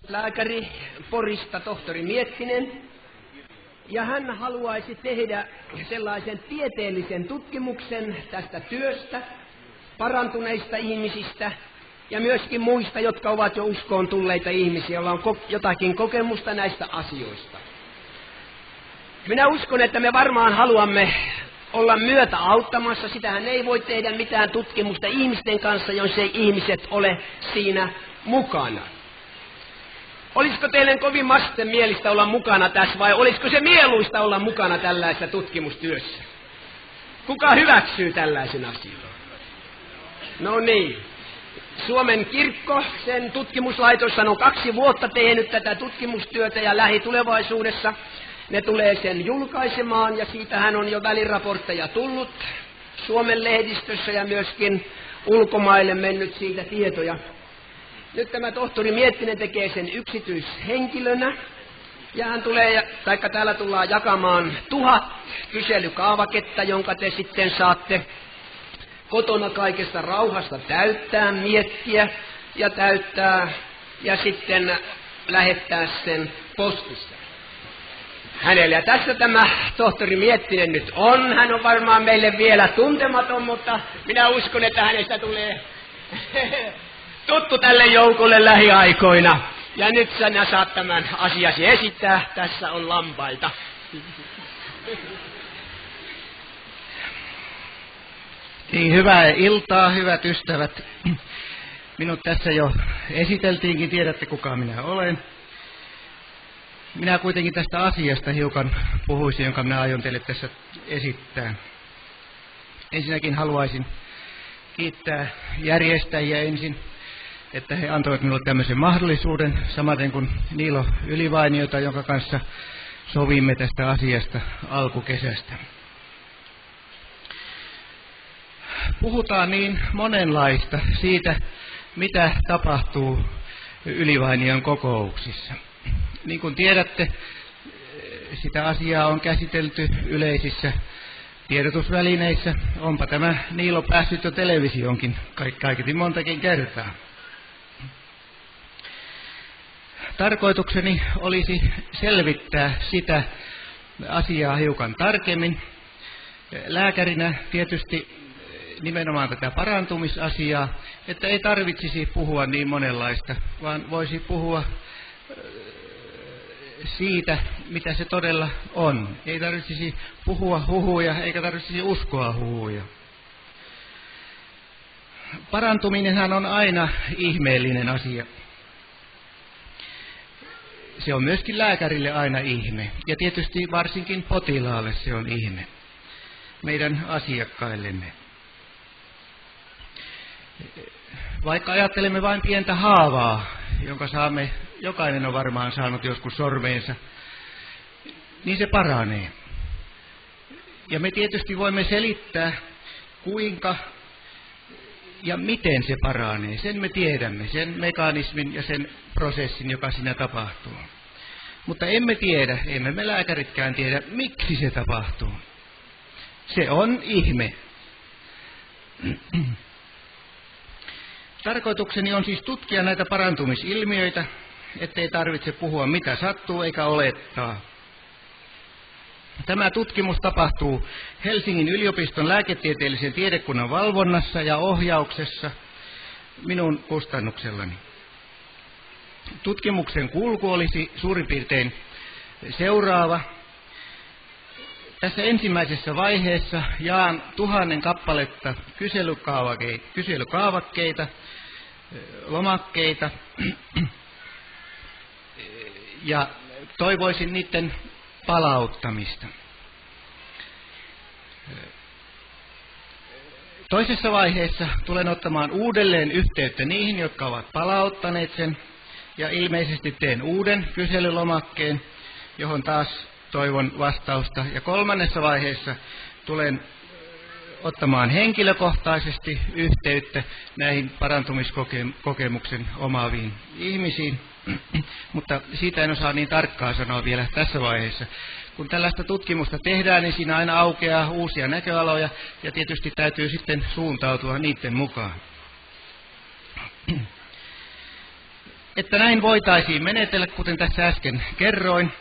lääkäri Porista, tohtori Miettinen, ja hän haluaisi tehdä sellaisen tieteellisen tutkimuksen tästä työstä, parantuneista ihmisistä ja myöskin muista, jotka ovat jo uskoon tulleita ihmisiä, joilla on jotakin kokemusta näistä asioista. Minä uskon, että me varmaan haluamme olla myötä auttamassa. Sitähän ei voi tehdä mitään tutkimusta ihmisten kanssa, jos ei ihmiset ole siinä mukana. Olisiko teille kovin vastenmielistä olla mukana tässä, vai olisiko se mieluista olla mukana tällaisessa tutkimustyössä? Kuka hyväksyy tällaisen asian? No niin. Suomen kirkko, sen tutkimuslaitos on 2 vuotta tehnyt tätä tutkimustyötä, ja lähitulevaisuudessa ne tulee sen julkaisemaan, ja siitähän on jo väliraportteja tullut Suomen lehdistössä ja myöskin ulkomaille mennyt siitä tietoja. Nyt tämä tohtori Miettinen tekee sen yksityishenkilönä, ja hän tulee, taikka täällä tullaan jakamaan 1000 kyselykaavaketta, jonka te sitten saatte kotona kaikesta rauhasta täyttää, miettiä ja täyttää ja sitten lähettää sen postissa hänelle. Ja tässä tämä tohtori Miettinen nyt on. Hän on varmaan meille vielä tuntematon, mutta minä uskon, että hänestä tulee tuttu tälle joukolle lähiaikoina. Ja nyt sinä saat tämän asiasi esittää. Tässä on lampaita. Niin, hyvää iltaa, hyvät ystävät. Minut tässä jo esiteltiinkin, tiedätte kuka minä olen. Minä kuitenkin tästä asiasta hiukan puhuisin, jonka minä aion teille tässä esittää. Ensinnäkin haluaisin kiittää järjestäjiä ensin, että he antoivat minulle tämmöisen mahdollisuuden, samaten kuin Niilo Ylivainiota, jonka kanssa sovimme tästä asiasta alkukesästä. Puhutaan niin monenlaista siitä, mitä tapahtuu Ylivainion kokouksissa. Niin kuin tiedätte, sitä asiaa on käsitelty yleisissä tiedotusvälineissä. Onpa tämä Niilo päässyt jo televisioonkin kaiketi montakin kertaa. Tarkoitukseni olisi selvittää sitä asiaa hiukan tarkemmin. Lääkärinä tietysti nimenomaan tätä parantumisasiaa, että ei tarvitsisi puhua niin monenlaista, vaan voisi puhua siitä, mitä se todella on. Ei tarvitsisi puhua huhuja, eikä tarvitsisi uskoa huhuja. Parantuminenhan on aina ihmeellinen asia. Se on myöskin lääkärille aina ihme, ja tietysti varsinkin potilaalle se on ihme, meidän asiakkaillemme. Vaikka ajattelemme vain pientä haavaa, jonka jokainen on varmaan saanut joskus sormeensa, niin se paranee. Ja me tietysti voimme selittää, kuinka ja miten se paranee. Sen me tiedämme, sen mekanismin ja sen prosessin, joka siinä tapahtuu. Mutta emme tiedä, emme me lääkäritkään tiedä, miksi se tapahtuu. Se on ihme. Tarkoitukseni on siis tutkia näitä parantumisilmiöitä, ettei tarvitse puhua mitä sattuu eikä olettaa. Tämä tutkimus tapahtuu Helsingin yliopiston lääketieteellisen tiedekunnan valvonnassa ja ohjauksessa minun kustannuksellani. Tutkimuksen kulku olisi suurin piirtein seuraava. Tässä ensimmäisessä vaiheessa jaan 1000 kappaletta kyselykaavakkeita, lomakkeita, ja toivoisin niiden palauttamista. Toisessa vaiheessa tulen ottamaan uudelleen yhteyttä niihin, jotka ovat palauttaneet sen, ja ilmeisesti teen uuden kyselylomakkeen, johon taas toivon vastausta. Ja kolmannessa vaiheessa tulen ottamaan henkilökohtaisesti yhteyttä näihin parantumiskokemuksen omaaviin ihmisiin, mutta siitä en osaa niin tarkkaan sanoa vielä tässä vaiheessa. Kun tällaista tutkimusta tehdään, niin siinä aina aukeaa uusia näköaloja, ja tietysti täytyy sitten suuntautua niiden mukaan. että näin voitaisiin menetellä, kuten tässä äsken kerroin,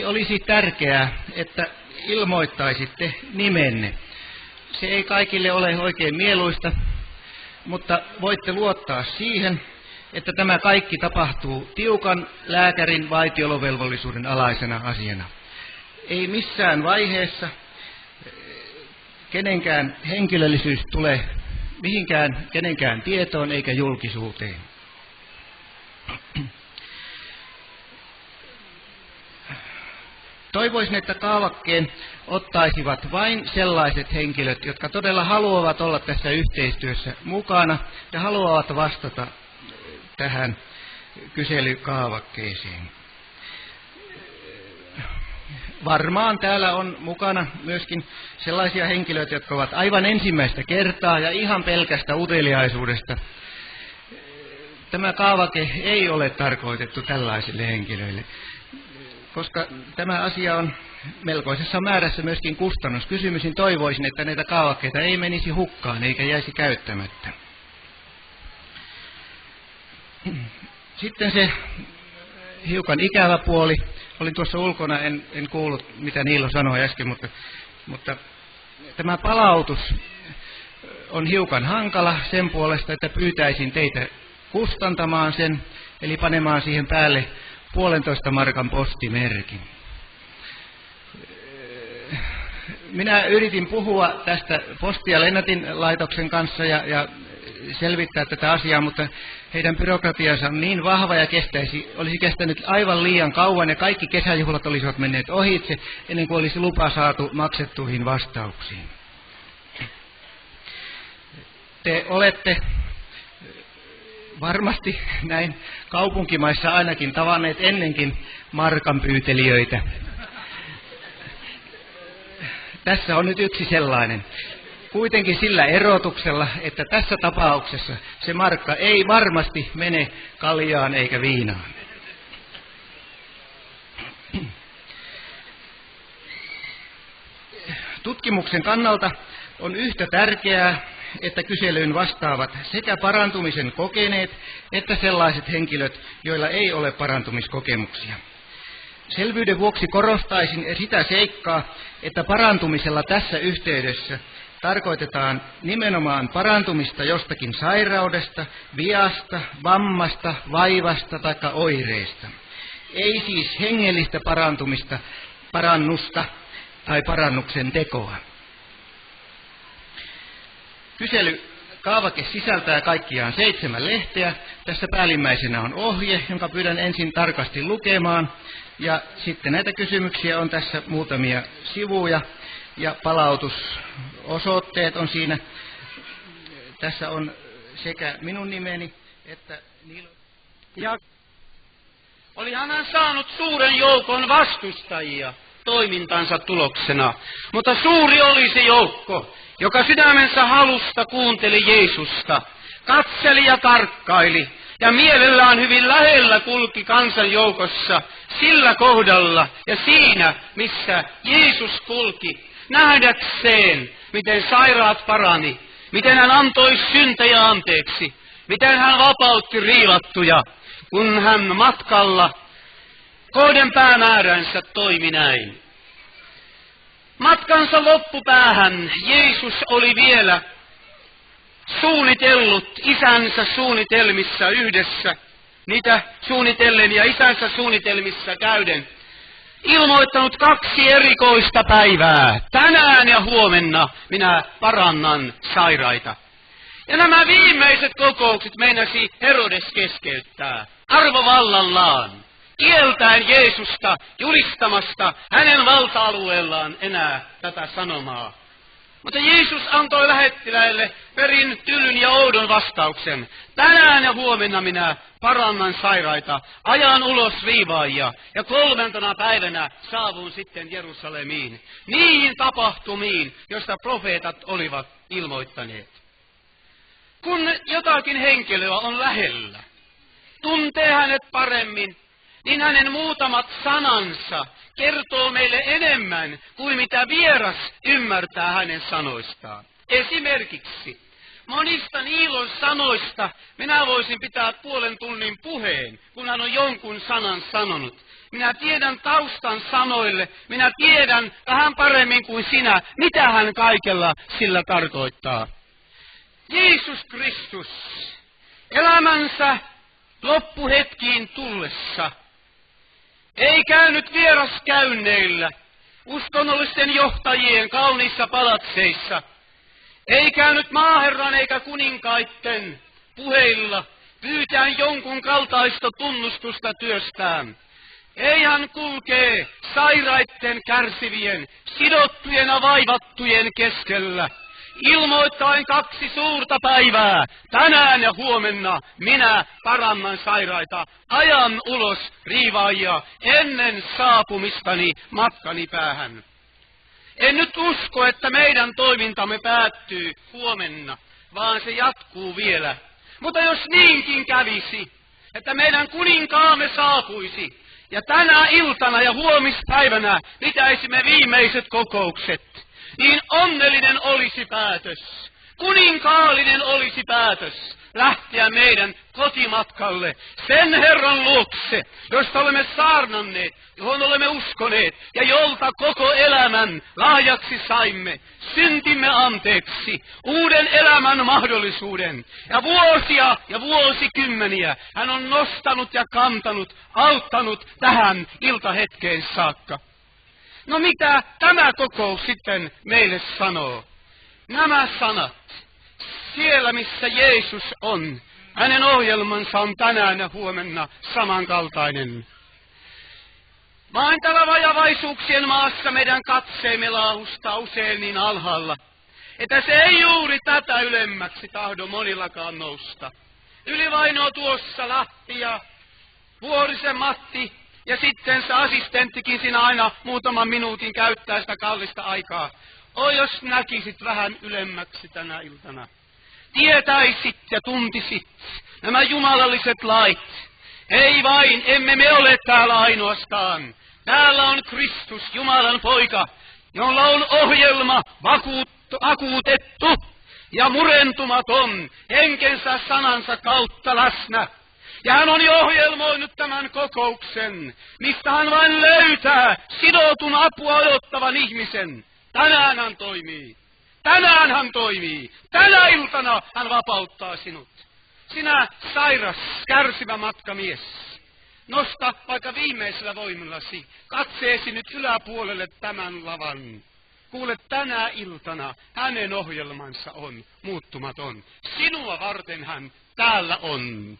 olisi tärkeää, että ilmoittaisitte nimenne. Se ei kaikille ole oikein mieluista, mutta voitte luottaa siihen, että tämä kaikki tapahtuu tiukan lääkärin vaitiolovelvollisuuden alaisena asiana. Ei missään vaiheessa kenenkään henkilöllisyys tule mihinkään kenenkään tietoon eikä julkisuuteen. Toivoisin, että kaavakkeen ottaisivat vain sellaiset henkilöt, jotka todella haluavat olla tässä yhteistyössä mukana ja haluavat vastata tähän kyselykaavakkeeseen. Varmaan täällä on mukana myöskin sellaisia henkilöitä, jotka ovat aivan ensimmäistä kertaa ja ihan pelkästä uteliaisuudesta. Tämä kaavake ei ole tarkoitettu tällaisille henkilöille, koska tämä asia on melkoisessa määrässä myöskin kustannuskysymys, niin toivoisin, että näitä kaavakkeita ei menisi hukkaan eikä jäisi käyttämättä. Sitten se hiukan ikävä puoli. Olin tuossa ulkona, en kuullut mitä Niilo sanoi äsken, mutta tämä palautus on hiukan hankala sen puolesta, että pyytäisin teitä kustantamaan sen, eli panemaan siihen päälle 1,5 markan postimerkin. Minä yritin puhua tästä Posti- ja Lennätinlaitoksen kanssa ja selvittää tätä asiaa, mutta heidän byrokratiansa on niin vahva ja olisi kestänyt aivan liian kauan ja kaikki kesäjuhlat olisivat menneet ohitse ennen kuin olisi lupa saatu maksettuihin vastauksiin. Te olette varmasti näin kaupunkimaissa ainakin tavanneet ennenkin markanpyytelijöitä. Tässä on nyt yksi sellainen. Kuitenkin sillä erotuksella, että tässä tapauksessa se markka ei varmasti mene kaljaan eikä viinaan. Tutkimuksen kannalta on yhtä tärkeää, että kyselyyn vastaavat sekä parantumisen kokeneet että sellaiset henkilöt, joilla ei ole parantumiskokemuksia. Selvyyden vuoksi korostaisin sitä seikkaa, että parantumisella tässä yhteydessä tarkoitetaan nimenomaan parantumista jostakin sairaudesta, viasta, vammasta, vaivasta tai oireista. Ei siis hengellistä parannusta tai parannuksen tekoa. Kyselykaavake sisältää kaikkiaan 7 lehteä. Tässä päällimmäisenä on ohje, jonka pyydän ensin tarkasti lukemaan. Ja sitten näitä kysymyksiä on tässä muutamia sivuja. Ja palautusosoitteet on siinä. Tässä on sekä minun nimeni että Niilo. Ja olihan hän saanut suuren joukon vastustajia toimintansa tuloksena, mutta suuri oli se joukko, joka sydämensä halusta kuunteli Jeesusta, katseli ja tarkkaili, ja mielellään hyvin lähellä kulki kansan joukossa sillä kohdalla ja siinä, missä Jeesus kulki, nähdäkseen, miten sairaat parani, miten hän antoi syntejä anteeksi, miten hän vapautti riilattuja, kun hän matkalla kohden päämääränsä toimi näin. Matkansa loppupäähän Jeesus oli vielä suunnitellut isänsä suunnitelmissa yhdessä, niitä suunnitellen ja isänsä suunnitelmissa käyden, ilmoittanut 2 erikoista päivää. Tänään ja huomenna minä parannan sairaita. Ja nämä viimeiset kokoukset meinasi Herodes keskeyttää arvovallallaan, kieltäen Jeesusta julistamasta hänen valta-alueellaan enää tätä sanomaa. Mutta Jeesus antoi lähettiläille perin tylyn ja oudon vastauksen. Tänään ja huomenna minä parannan sairaita, ajan ulos viivaajia ja 3. päivänä saavun sitten Jerusalemiin. Niihin tapahtumiin, joista profeetat olivat ilmoittaneet. Kun jotakin henkilöä on lähellä, tuntee hänet paremmin, niin hänen muutamat sanansa kertoo meille enemmän kuin mitä vieras ymmärtää hänen sanoistaan. Esimerkiksi, Monista Niilon sanoista minä voisin pitää puolen tunnin puheen, kun hän on jonkun sanan sanonut. Minä tiedän taustan sanoille, minä tiedän vähän paremmin kuin sinä, mitä hän kaikella sillä tarkoittaa. Jeesus Kristus, elämänsä loppuhetkiin tullessa, ei käynyt vieraskäynneillä, uskonnollisten johtajien kauniissa palatseissa, ei käynyt maaherran eikä kuninkaitten puheilla pyytäen jonkun kaltaista tunnustusta työstään. Ei hän kulkee sairaitten, kärsivien, sidottujen ja vaivattujen keskellä, ilmoittaen 2 suurta päivää, tänään ja huomenna minä parannan sairaita, ajan ulos riivaajia ennen saapumistani matkani päähän. En nyt usko, että meidän toimintamme päättyy huomenna, vaan se jatkuu vielä. Mutta jos niinkin kävisi, että meidän kuninkaamme saapuisi, ja tänä iltana ja huomispäivänä pitäisimme viimeiset kokoukset, niin onnellinen olisi päätös, kuninkaallinen olisi päätös lähteä meidän kotimatkalle sen Herran luokse, josta olemme saarnanneet, johon olemme uskoneet ja jolta koko elämän lahjaksi saimme, syntimme anteeksi, uuden elämän mahdollisuuden. Ja vuosia ja vuosikymmeniä hän on nostanut ja kantanut, auttanut tähän iltahetkeen saakka. No mitä tämä kokous sitten meille sanoo? Nämä sanat, siellä missä Jeesus on, hänen ohjelmansa on tänään ja huomenna samankaltainen. Vain tällä vajavaisuuksien maassa meidän katseemme laahustaa usein niin alhaalla, että se ei juuri tätä ylemmäksi tahdo monillakaan nousta. Ylivainoo tuossa Lahti ja Vuorisen Matti, ja sitten se assistenttikin siinä aina muutaman minuutin käyttää sitä kallista aikaa. Oi, jos näkisit vähän ylemmäksi tänä iltana. Tietäisit ja tuntisit nämä jumalalliset lait. Ei vain, emme me ole täällä ainoastaan. Täällä on Kristus, Jumalan poika, jolla on ohjelma vakuutettu ja murentumaton henkensä sanansa kautta läsnä. Ja hän on jo ohjelmoinut tämän kokouksen, mistä hän vain löytää sidotun apua odottavan ihmisen. Tänään hän toimii. Tänään hän toimii. Tänä iltana hän vapauttaa sinut. Sinä sairas, kärsivä matkamies. Nosta vaikka viimeisellä voimillasi katseesi nyt yläpuolelle tämän lavan. Kuule, tänä iltana hänen ohjelmansa on muuttumaton. Sinua varten hän täällä on.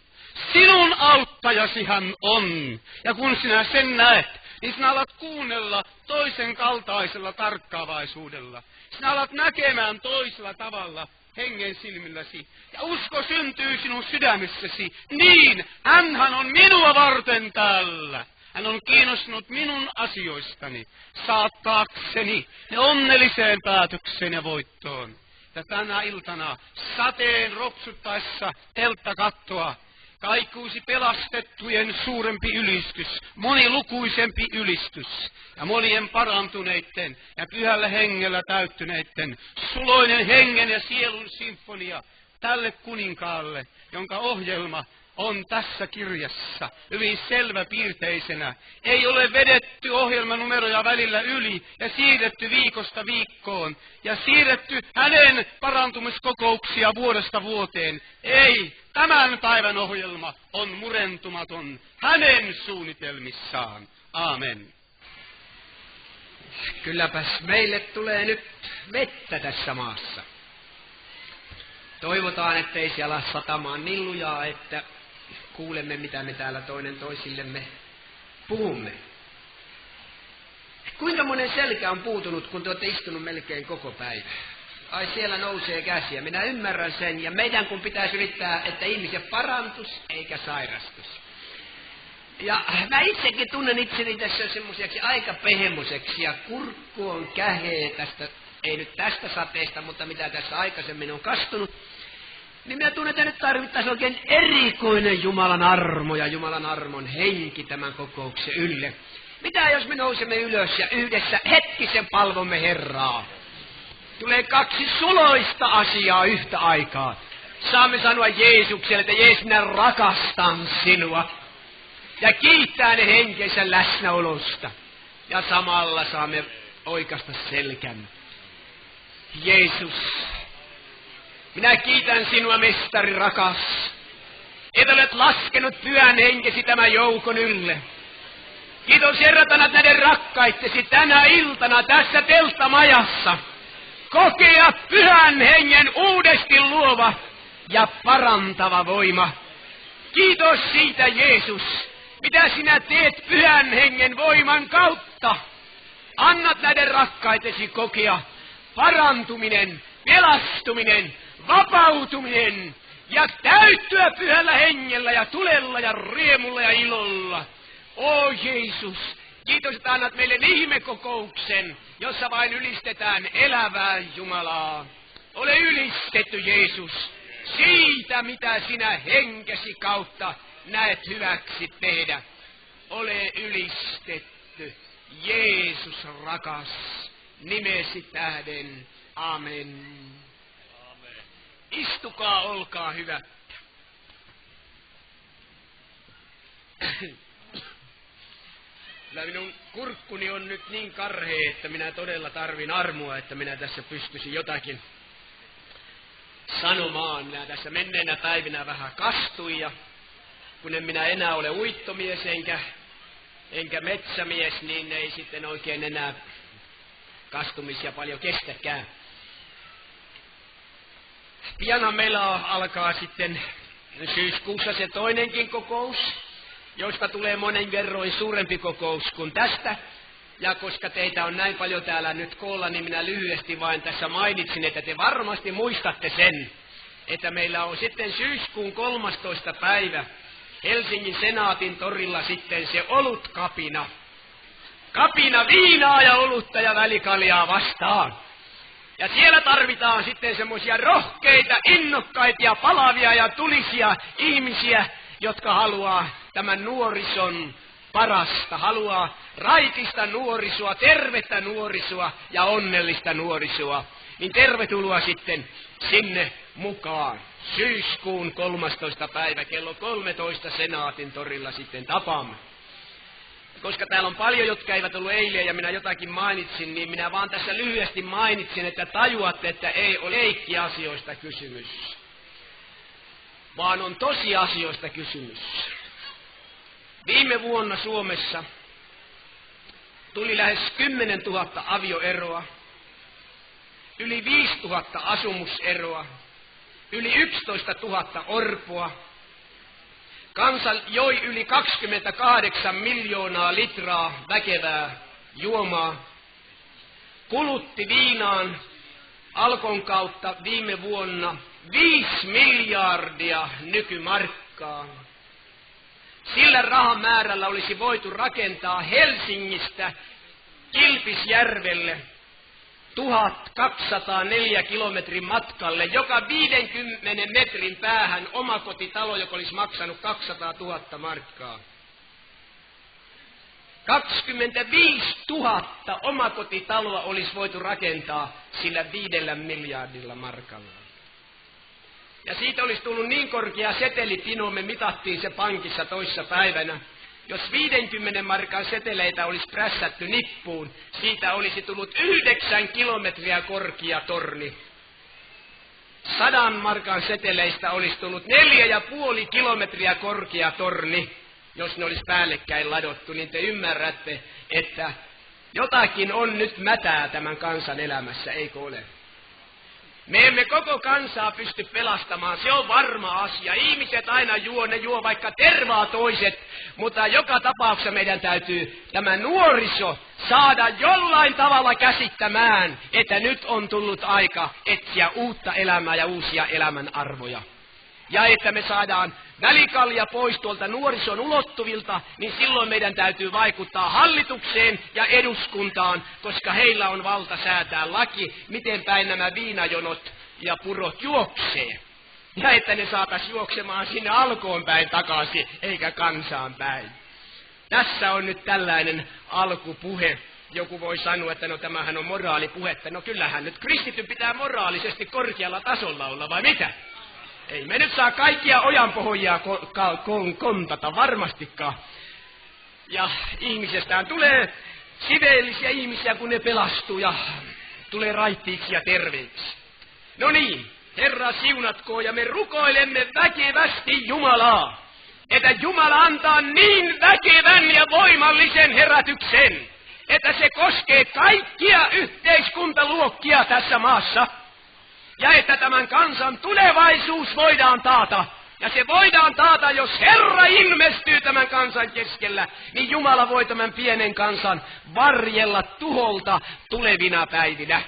Sinun auttajasi hän on. Ja kun sinä sen näet, niin sinä alat kuunnella toisen kaltaisella tarkkaavaisuudella. Sinä alat näkemään toisella tavalla hengen silmilläsi. Ja usko syntyy sinun sydämessäsi. Niin, hänhän on minua varten täällä. Hän on kiinnostunut minun asioistani, saattaakseni ne onnelliseen päätökseen ja voittoon. Ja tänä iltana sateen ropsuttaessa telttakattoa kaikuisi pelastettujen suurempi ylistys, monilukuisempi ylistys, ja monien parantuneitten ja pyhällä hengellä täyttyneitten suloinen hengen ja sielun sinfonia tälle kuninkaalle, jonka ohjelma on tässä kirjassa hyvin selväpiirteisenä. Ei ole vedetty ohjelmanumeroja välillä yli ja siirretty viikosta viikkoon ja siirretty hänen parantumiskokouksia vuodesta vuoteen. Ei, tämän päivän ohjelma on murentumaton hänen suunnitelmissaan. Aamen. Kylläpäs meille tulee nyt vettä tässä maassa. Toivotaan, ettei siellä satamaan nillujaa, että kuulemme, mitä me täällä toinen toisillemme puhumme. Kuinka monen selkä on puutunut, kun te olette istunut melkein koko päivä? Ai, siellä nousee käsiä. Minä ymmärrän sen, ja meidän kun pitäisi yrittää, että ihmiset parantus eikä sairastus. Ja mä itsekin tunnen itseni tässä semmoiseksi aika pehmoiseksi, ja kurkku on käheä tästä, ei nyt tästä sateesta, mutta mitä tässä aikaisemmin on kastunut. Niin minä tunnen, että nyt tarvittaisiin oikein erikoinen Jumalan armo ja Jumalan armon henki tämän kokouksen ylle. Mitä jos me nousemme ylös ja yhdessä hetkisen palvomme Herraa? tulee kaksi suloista asiaa yhtä aikaa. Saamme sanoa Jeesukselle, että Jeesus, minä rakastan sinua. Ja kiittää ne henkensä läsnäolosta. Ja samalla saamme oikasta selkämme. Jeesus, minä kiitän sinua, mestari rakas, että olet laskenut pyhän henkesi tämän joukon ylle. Kiitos Herra, annat näiden rakkaittesi tänä iltana tässä telttamajassa kokea pyhän hengen uudesti luova ja parantava voima. Kiitos siitä, Jeesus, mitä sinä teet pyhän hengen voiman kautta. Annat näiden rakkaitesi kokea parantuminen, pelastuminen, vapautuminen ja täyttyä pyhällä hengellä ja tulella ja riemulla ja ilolla. O Jeesus, kiitos, että annat meille ihmekokouksen, jossa vain ylistetään elävää Jumalaa. Ole ylistetty, Jeesus, siitä mitä sinä henkesi kautta näet hyväksi tehdä. Ole ylistetty, Jeesus rakas, nimesi tähden. Amen. Istukaa, olkaa hyvät. Kyllä minun kurkkuni on nyt niin karhea, että minä todella tarvin armoa, että minä tässä pystyisin jotakin sanomaan. Minä tässä menneenä päivinä vähän kastuin, ja kun en minä enää ole uittomies enkä metsämies, niin ei sitten oikein enää kastumisia paljon kestäkään. Pianhan meillä alkaa sitten syyskuussa se toinenkin kokous, josta tulee monen verroin suurempi kokous kuin tästä. Ja koska teitä on näin paljon täällä nyt koolla, niin minä lyhyesti vain tässä mainitsin, että te varmasti muistatte sen, että meillä on sitten syyskuun 13. päivä Helsingin Senaatin torilla sitten se olutkapina. Kapina viinaa ja olutta ja välikaljaa vastaan. Ja siellä tarvitaan sitten semmoisia rohkeita, innokkaita ja palavia ja tulisia ihmisiä, jotka haluaa tämän nuorison parasta, haluaa raitista nuorisoa, tervettä nuorisoa ja onnellista nuorisoa. Niin tervetuloa sitten sinne mukaan. Syyskuun 13. päivä kello 13 Senaatin torilla sitten tapaamme. Koska täällä on paljon, jotka eivät ollut eilen ja minä jotakin mainitsin, niin minä vaan tässä lyhyesti mainitsin, että tajuatte, että ei ole leikkiasioista kysymys, vaan on tosiasioista kysymys. Viime vuonna Suomessa tuli lähes 10 000 avioeroa, yli 5 000 asumuseroa, yli 11 000 orpoa. Kansa joi yli 28 miljoonaa litraa väkevää juomaa, kulutti viinaan Alkon kautta viime vuonna 5 miljardia nykymarkkaa. Sillä rahamäärällä olisi voitu rakentaa Helsingistä Kilpisjärvelle 1204 kilometrin matkalle, joka 50 metrin päähän omakotitalo, joka olisi maksanut 200 000 markkaa. 25 000 omakotitaloa olisi voitu rakentaa sillä 5 miljardilla markalla. Ja siitä olisi tullut niin korkea setelipino, me mitattiin se pankissa toissa päivänä. Jos 50 markan seteleitä olisi prässätty nippuun, siitä olisi tullut 9 kilometriä korkea torni. 100 markan seteleistä olisi tullut 4,5 kilometriä korkea torni, jos ne olisi päällekkäin ladottu, niin te ymmärrätte, että jotakin on nyt mätää tämän kansan elämässä, eikö ole? Me emme koko kansaa pysty pelastamaan, se on varma asia. Ihmiset aina ne juo vaikka tervaa toiset, mutta joka tapauksessa meidän täytyy tämä nuoriso saada jollain tavalla käsittämään, että nyt on tullut aika etsiä uutta elämää ja uusia elämän arvoja. Ja että me saadaan välikalja pois tuolta nuorison ulottuvilta, niin silloin meidän täytyy vaikuttaa hallitukseen ja eduskuntaan, koska heillä on valta säätää laki, miten päin nämä viinajonot ja purot juoksee. Ja että ne saataisiin juoksemaan sinne Alkoon päin takaisin, eikä kansaan päin. Tässä on nyt tällainen alkupuhe. joku voi sanoa, että no tämähän on moraalipuhetta. No kyllähän nyt kristityn pitää moraalisesti korkealla tasolla olla, vai mitä? Ei me nyt saa kaikkia ojanpohjia kontata, varmastikaan. Ja ihmisestään tulee siveellisiä ihmisiä, kun ne pelastuu ja tulee raittiiksi ja terveiksi. No niin, Herra siunatkoon, ja me rukoilemme väkevästi Jumalaa, että Jumala antaa niin väkevän ja voimallisen herätyksen, että se koskee kaikkia yhteiskuntaluokkia tässä maassa, ja että tämän kansan tulevaisuus voidaan taata. Ja se voidaan taata, jos Herra ilmestyy tämän kansan keskellä, niin Jumala voi tämän pienen kansan varjella tuholta tulevina päivinä.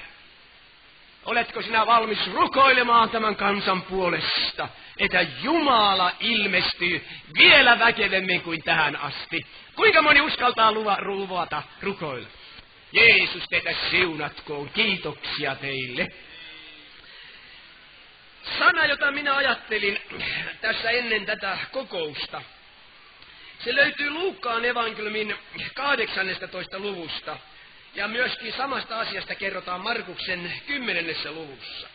Oletko sinä valmis rukoilemaan tämän kansan puolesta, että Jumala ilmestyy vielä väkevemmin kuin tähän asti? Kuinka moni uskaltaa luvata rukoilla? Jeesus, teitä siunatkoon. Kiitoksia teille. Sana, jota minä ajattelin tässä ennen tätä kokousta, se löytyy Luukkaan evankeliumin 18. luvusta. Ja myöskin samasta asiasta kerrotaan Markuksen 10. luvussa.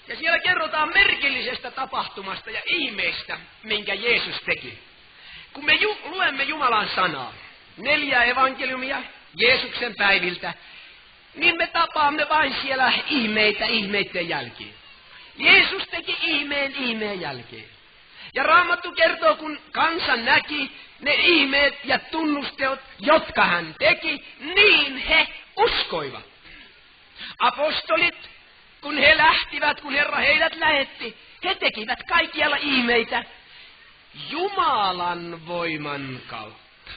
Ja siellä kerrotaan merkillisestä tapahtumasta ja ihmeestä, minkä Jeesus teki. Kun me luemme Jumalan sanaa, 4 evankeliumia Jeesuksen päiviltä, niin me tapaamme vain siellä ihmeitä ihmeiden jälkeen. Jeesus teki ihmeen jälkeen. Ja Raamattu kertoo, kun kansa näki ne ihmeet ja tunnusteot, jotka hän teki, niin he uskoivat. Apostolit, kun he lähtivät, kun Herra heidät lähetti, he tekivät kaikkialla ihmeitä Jumalan voiman kautta.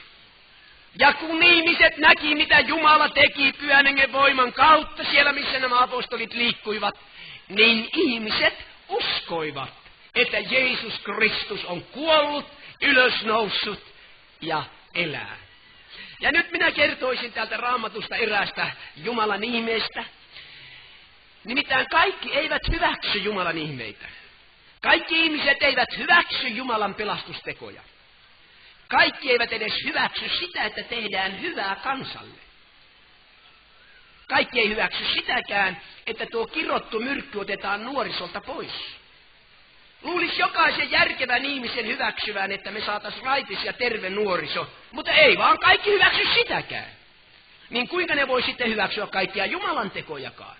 Ja kun ihmiset näki, mitä Jumala teki Pyhän Hengen voiman kautta, siellä missä nämä apostolit liikkuivat, niin ihmiset uskoivat, että Jeesus Kristus on kuollut, ylösnoussut ja elää. Ja nyt minä kertoisin täältä Raamatusta eräästä Jumalan ihmeestä. Nimittäin kaikki eivät hyväksy Jumalan ihmeitä. Kaikki ihmiset eivät hyväksy Jumalan pelastustekoja. Kaikki eivät edes hyväksy sitä, että tehdään hyvää kansalle. Kaikki ei hyväksy sitäkään, että tuo kirottu myrkky otetaan nuorisolta pois. Luulisi jokaisen järkevän ihmisen hyväksyvän, että me saataisiin raitis ja terve nuoriso, mutta ei vaan kaikki hyväksy sitäkään. Niin kuinka ne voi sitten hyväksyä kaikkia Jumalan tekojakaan?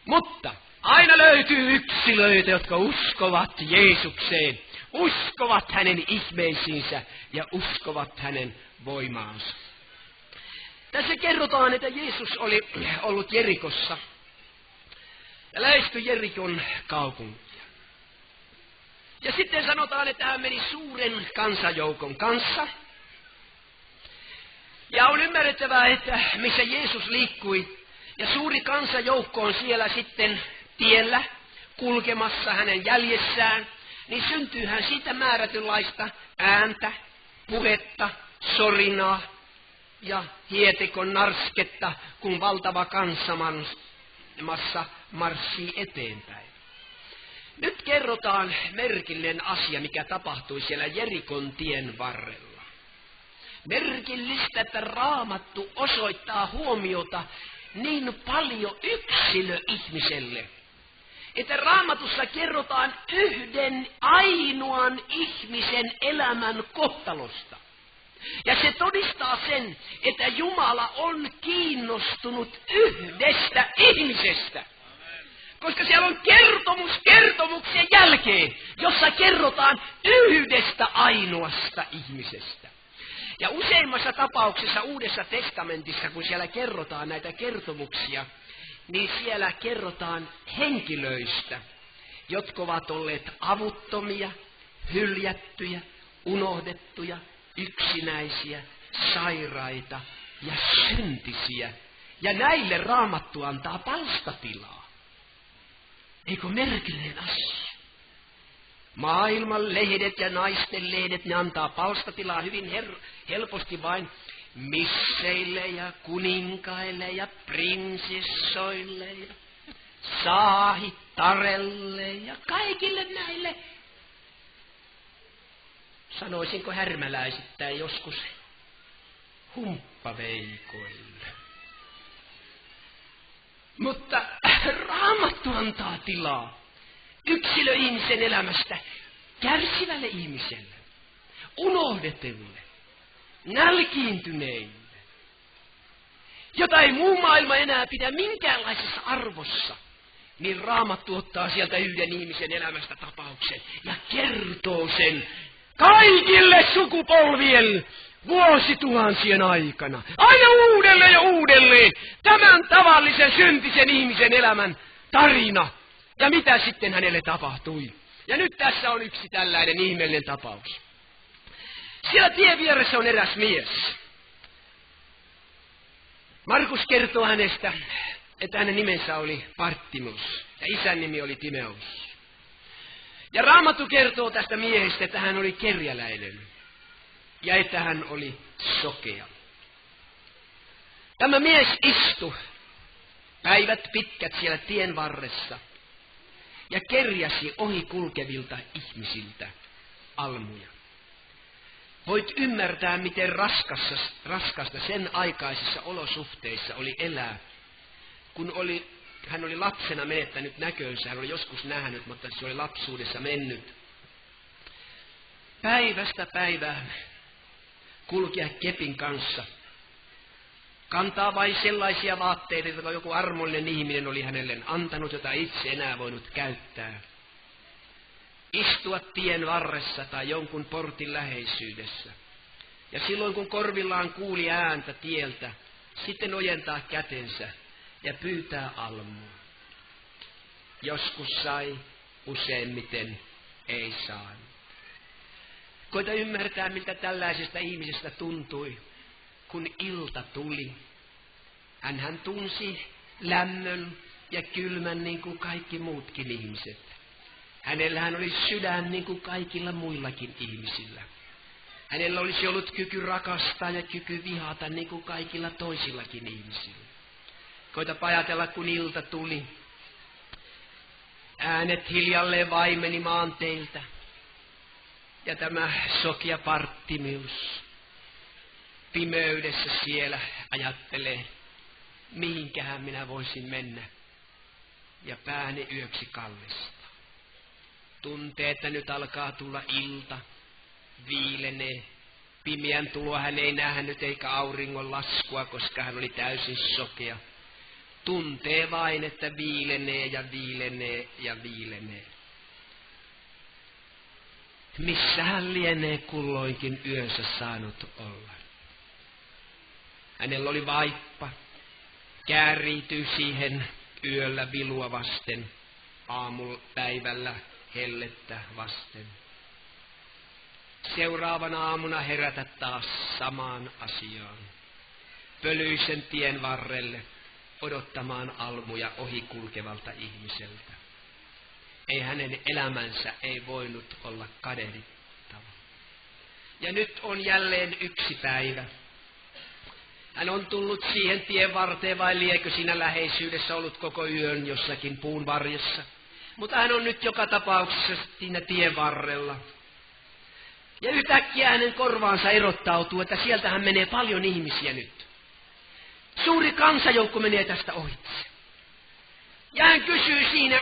Mutta aina löytyy yksilöitä, jotka uskovat Jeesukseen, uskovat hänen ihmeisiinsä ja uskovat hänen voimaansa. Tässä kerrotaan, että Jeesus oli ollut Jerikossa ja lähestyi Jerikon kaupunkia. Ja sitten sanotaan, että hän meni suuren kansanjoukon kanssa. Ja on ymmärrettävää, että missä Jeesus liikkui, ja suuri kansanjoukko on siellä sitten tiellä kulkemassa hänen jäljessään, niin syntyyhän siitä määrätynlaista ääntä, puhetta, sorinaa ja hietikon narsketta, kun valtava kansamassa marssii eteenpäin. Nyt kerrotaan merkillinen asia, mikä tapahtui siellä Jerikon tien varrella. Merkillistä, että Raamattu osoittaa huomiota niin paljon yksilöihmiselle, että Raamatussa kerrotaan yhden ainoan ihmisen elämän kohtalosta. Ja se todistaa sen, että Jumala on kiinnostunut yhdestä ihmisestä. Koska siellä on kertomus kertomuksen jälkeen, jossa kerrotaan yhdestä ainoasta ihmisestä. Ja useimmassa tapauksessa Uudessa testamentissa, kun siellä kerrotaan näitä kertomuksia, niin siellä kerrotaan henkilöistä, jotka ovat olleet avuttomia, hyljättyjä, unohdettuja, yksinäisiä, sairaita ja syntisiä. Ja näille Raamattu antaa palstatilaa. Eikö merkillinen asia? Maailman lehdet ja naisten lehdet, ne antaa palstatilaa hyvin helposti vain misseille ja kuninkaille ja prinsessoille ja saahittarelle ja kaikille näille. Sanoisinko härmäläisittäin joskus humppaveikoille. Mutta Raamattu antaa tilaa yksilöihmisen elämästä kärsivälle ihmiselle, unohdetulle, nälkiintyneille, jota ei muu maailma enää pidä minkäänlaisessa arvossa, niin Raamattu ottaa sieltä yhden ihmisen elämästä tapauksen ja kertoo sen kaikille sukupolvien vuosituhansien aikana. Aina uudelleen ja uudelleen tämän tavallisen syntisen ihmisen elämän tarina. Ja mitä sitten hänelle tapahtui. Ja nyt tässä on yksi tällainen ihmeellinen tapaus. Siellä tien vieressä on eräs mies. Markus kertoo hänestä, että hänen nimensä oli Bartimus ja isän nimi oli Timeus. Ja Raamattu kertoo tästä miehestä, että hän oli kerjäläinen ja että hän oli sokea. Tämä mies istui päivät pitkät siellä tien varressa ja kerjäsi ohi kulkevilta ihmisiltä almuja. Voit ymmärtää, miten raskasta sen aikaisissa olosuhteissa oli elää, kun hän oli lapsena menettänyt näkönsä, hän oli joskus nähnyt, mutta se oli lapsuudessa mennyt. Päivästä päivään kulkea kepin kanssa, kantaa vain sellaisia vaatteita, joita joku armollinen ihminen oli hänelle antanut, jota itse enää voinut käyttää. Istua tien varressa tai jonkun portin läheisyydessä. Ja silloin kun korvillaan kuuli ääntä tieltä, sitten ojentaa kätensä ja pyytää almua. Joskus sai, useimmiten ei saanut. Koita ymmärtää, miltä tällaisesta ihmisestä tuntui, kun ilta tuli. Hänhän tunsi lämmön ja kylmän niin kuin kaikki muutkin ihmiset. Hänellähän oli sydän niin kuin kaikilla muillakin ihmisillä. Hänellä olisi ollut kyky rakastaa ja kyky vihata niin kuin kaikilla toisillakin ihmisillä. Koitapa ajatella, kun ilta tuli. Äänet hiljalleen vaimeni maanteilta. Ja tämä sokea Bartimeus pimeydessä siellä ajattelee, mihinkähän minä voisin mennä. Ja pääni yöksi kallistaa. Tuntee, että nyt alkaa tulla ilta, viilenee. Pimeän tuloa hän ei nähnyt eikä auringon laskua, koska hän oli täysin sokea. Tuntee vain, että viilenee ja viilenee ja viilenee. Missä hän lienee kulloinkin yönsä saanut olla? Hänellä oli vaippa, kääriytyi siihen yöllä vilua vasten, aamupäivällä hellettä vasten. Seuraavana aamuna herätä taas samaan asiaan. Pölyisen tien varrelle odottamaan almuja ohikulkevalta ihmiseltä. Ei hänen elämänsä ei voinut olla kadehdittava. Ja nyt on jälleen yksi päivä. Hän on tullut siihen tien varteen, vai liekö siinä läheisyydessä ollut koko yön jossakin puun varjossa. Mutta hän on nyt joka tapauksessa siinä tien varrella. Ja yhtäkkiä hänen korvaansa erottautuu, että sieltähän menee paljon ihmisiä nyt. Suuri kansajoukko menee tästä ohitse. Ja hän kysyy siinä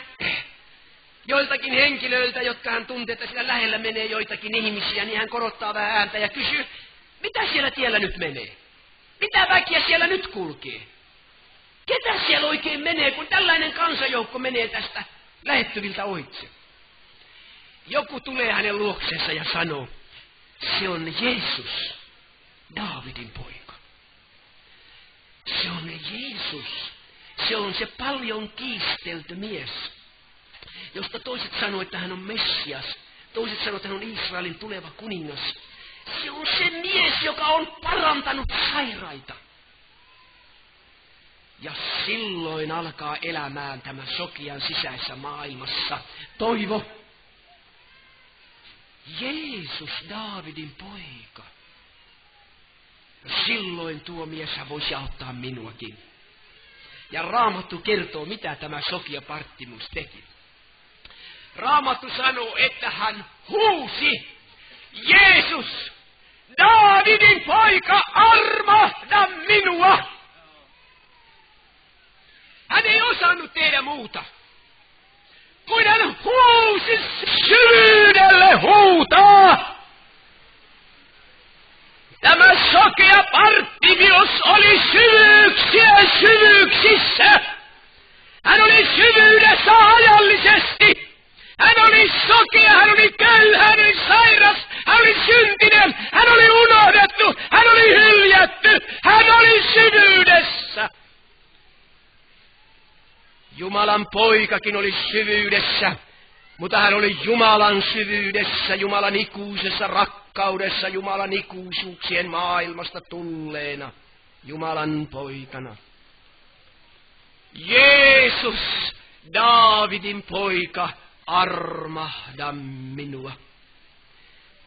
joiltakin henkilöiltä, jotka hän tuntee, että siellä lähellä menee joitakin ihmisiä, niin hän korottaa vähän ääntä ja kysyy, mitä siellä tiellä nyt menee? Mitä väkiä siellä nyt kulkee? Ketä siellä oikein menee, kun tällainen kansajoukko menee tästä lähettyviltä ohitse? Joku tulee hänen luoksensa ja sanoo, se on Jeesus, Daavidin poika. Se on Jeesus. Se on se paljon kiistelty mies, josta toiset sanoo, että hän on Messias. Toiset sanoo, että hän on Israelin tuleva kuningas. Se on se mies, joka on parantanut sairaita. Ja silloin alkaa elämään tämä sokean sisäisessä maailmassa toivo. Jeesus, Daavidin poika. Silloin tuo mies voisi auttaa minuakin. Ja Raamattu kertoo, mitä tämä sokea Bartimeus teki. Raamattu sanoo, että hän huusi, Jeesus, Daavidin poika, arma! minua. Hän ei osannut tehdä muuta, kuin hän huusi syvyydelle huutaa. Tämä sokea Bartimius oli syvyyksien syvyyksissä. Hän oli syvyydessä ajallisesti. Hän oli sokea, hän oli köyhä, hän oli sairas, hän oli syntinen, hän oli unohdettu, hän oli hyljätty, hän oli syvyydessä. Jumalan poikakin oli syvyydessä, mutta hän oli Jumalan syvyydessä, Jumalan ikuisessa rakkaudessa, Jumalan ikuisuuksien maailmasta tulleena, Jumalan poikana. Jeesus, Daavidin poika, armahda minua.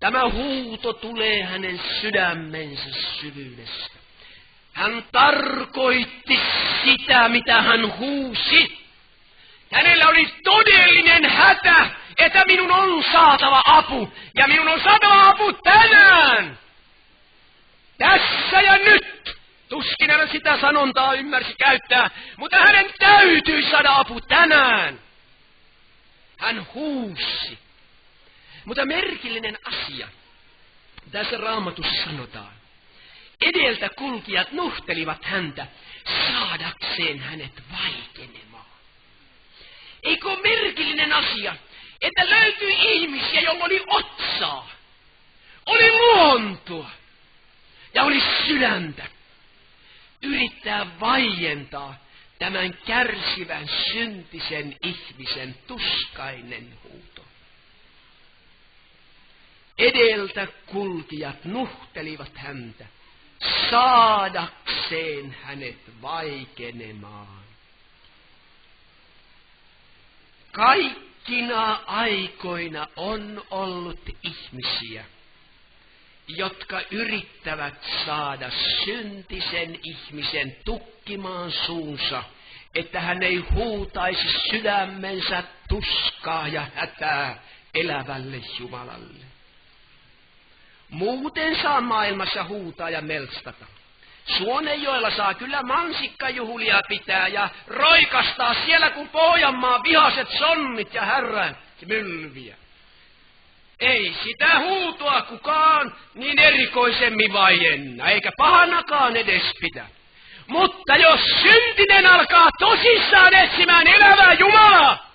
Tämä huuto tulee hänen sydämensä syvyydestä. Hän tarkoitti sitä, mitä hän huusi. Hänellä oli todellinen hätä, että minun on saatava apu. Ja minun on saatava apu tänään. Tässä ja nyt. Tuskin hän sitä sanontaa ymmärsi käyttää, mutta hänen täytyi saada apu tänään. Hän huusi. Mutta merkillinen asia. Tässä Raamatussa sanotaan. Edeltä kulkijat nuhtelivat häntä saadakseen hänet vaikenemaan. Eikö ole merkillinen asia, että löytyi ihmisiä, joilla oli otsaa, oli luontoa ja oli sydäntä yrittää vaientaa tämän kärsivän syntisen ihmisen tuskainen huuto. Edeltä kulkijat nuhtelivat häntä saadakseen hänet vaikenemaan. Kaikkina aikoina on ollut ihmisiä, jotka yrittävät saada syntisen ihmisen tukkimaan suunsa, että hän ei huutaisi sydämensä tuskaa ja hätää elävälle Jumalalle. Muuten saa maailmassa huutaa ja melstata. Suonenjoella saa kyllä mansikkajuhlia pitää ja roikastaa siellä, kun Pohjanmaan vihaset sonnit ja härät mylviä. Ei sitä huutoa kukaan niin erikoisemmin vaienna, eikä pahanakaan edes pidä. Mutta jos syntinen alkaa tosissaan etsimään elävää Jumalaa,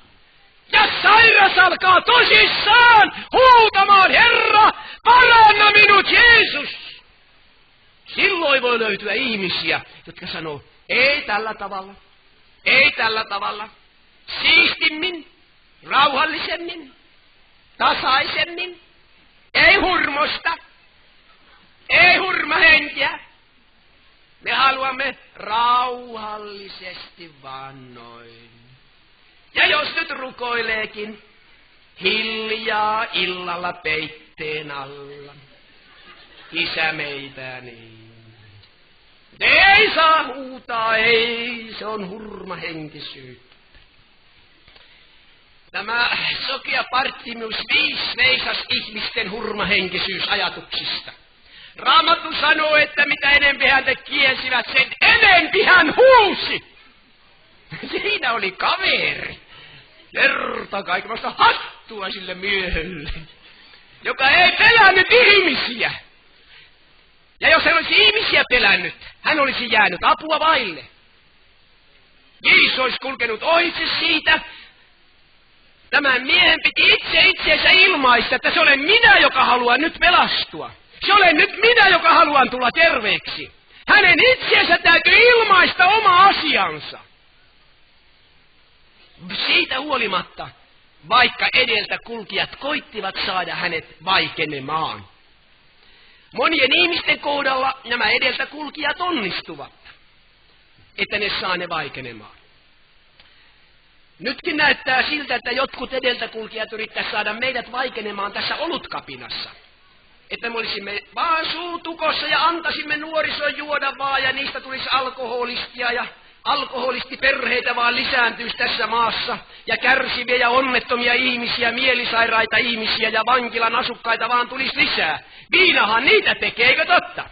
ja sairas alkaa tosissaan huutamaan, Herra, paranna minut Jeesus, silloin voi löytyä ihmisiä, jotka sanoo, ei tällä tavalla, ei tällä tavalla, siistimmin, rauhallisemmin, tasaisemmin, ei hurmosta, ei hurmahenkiä. Me haluamme rauhallisesti vaan noin. Ja jos nyt rukoileekin hiljaa illalla peitteen alla, Isä meitäni. Ei saa huutaa, ei, se on hurmahenkisyyttä. Tämä sokea Bartimius veisas ihmisten hurmahenkisyysajatuksista. Raamattu sanoo, että mitä enempi häntä kielsivät, sen enempi hän huusi. Siinä oli kaveri. Kerta kaikenlaista hattua sille miehelle, joka ei pelännyt ihmisiä. Ja jos hän olisi ihmisiä pelännyt, hän olisi jäänyt apua vaille. Jeesus olisi kulkenut ohitse siitä. Tämän miehen piti itseensä ilmaista, että se olen minä, joka haluan nyt pelastua. Se olen nyt minä, joka haluan tulla terveeksi. Hänen itseensä täytyy ilmaista oma asiansa. Siitä huolimatta, vaikka edeltä kulkijat koittivat saada hänet vaikenemaan. Monien ihmisten kohdalla nämä edeltä kulkijat onnistuvat, että ne saa ne vaikenemaan. Nytkin näyttää siltä, että jotkut edeltä kulkijat yrittävät saada meidät vaikenemaan tässä olutkapinassa. Että me olisimme vaan suutukossa ja antaisimme nuorison juoda vaan ja niistä tulisi alkoholistia ja alkoholistiperheitä vaan lisääntyisi tässä maassa. Ja kärsiviä ja onnettomia ihmisiä, mielisairaita ihmisiä ja vankilan asukkaita vaan tulisi lisää. Viinahan niitä tekee, eikö totta?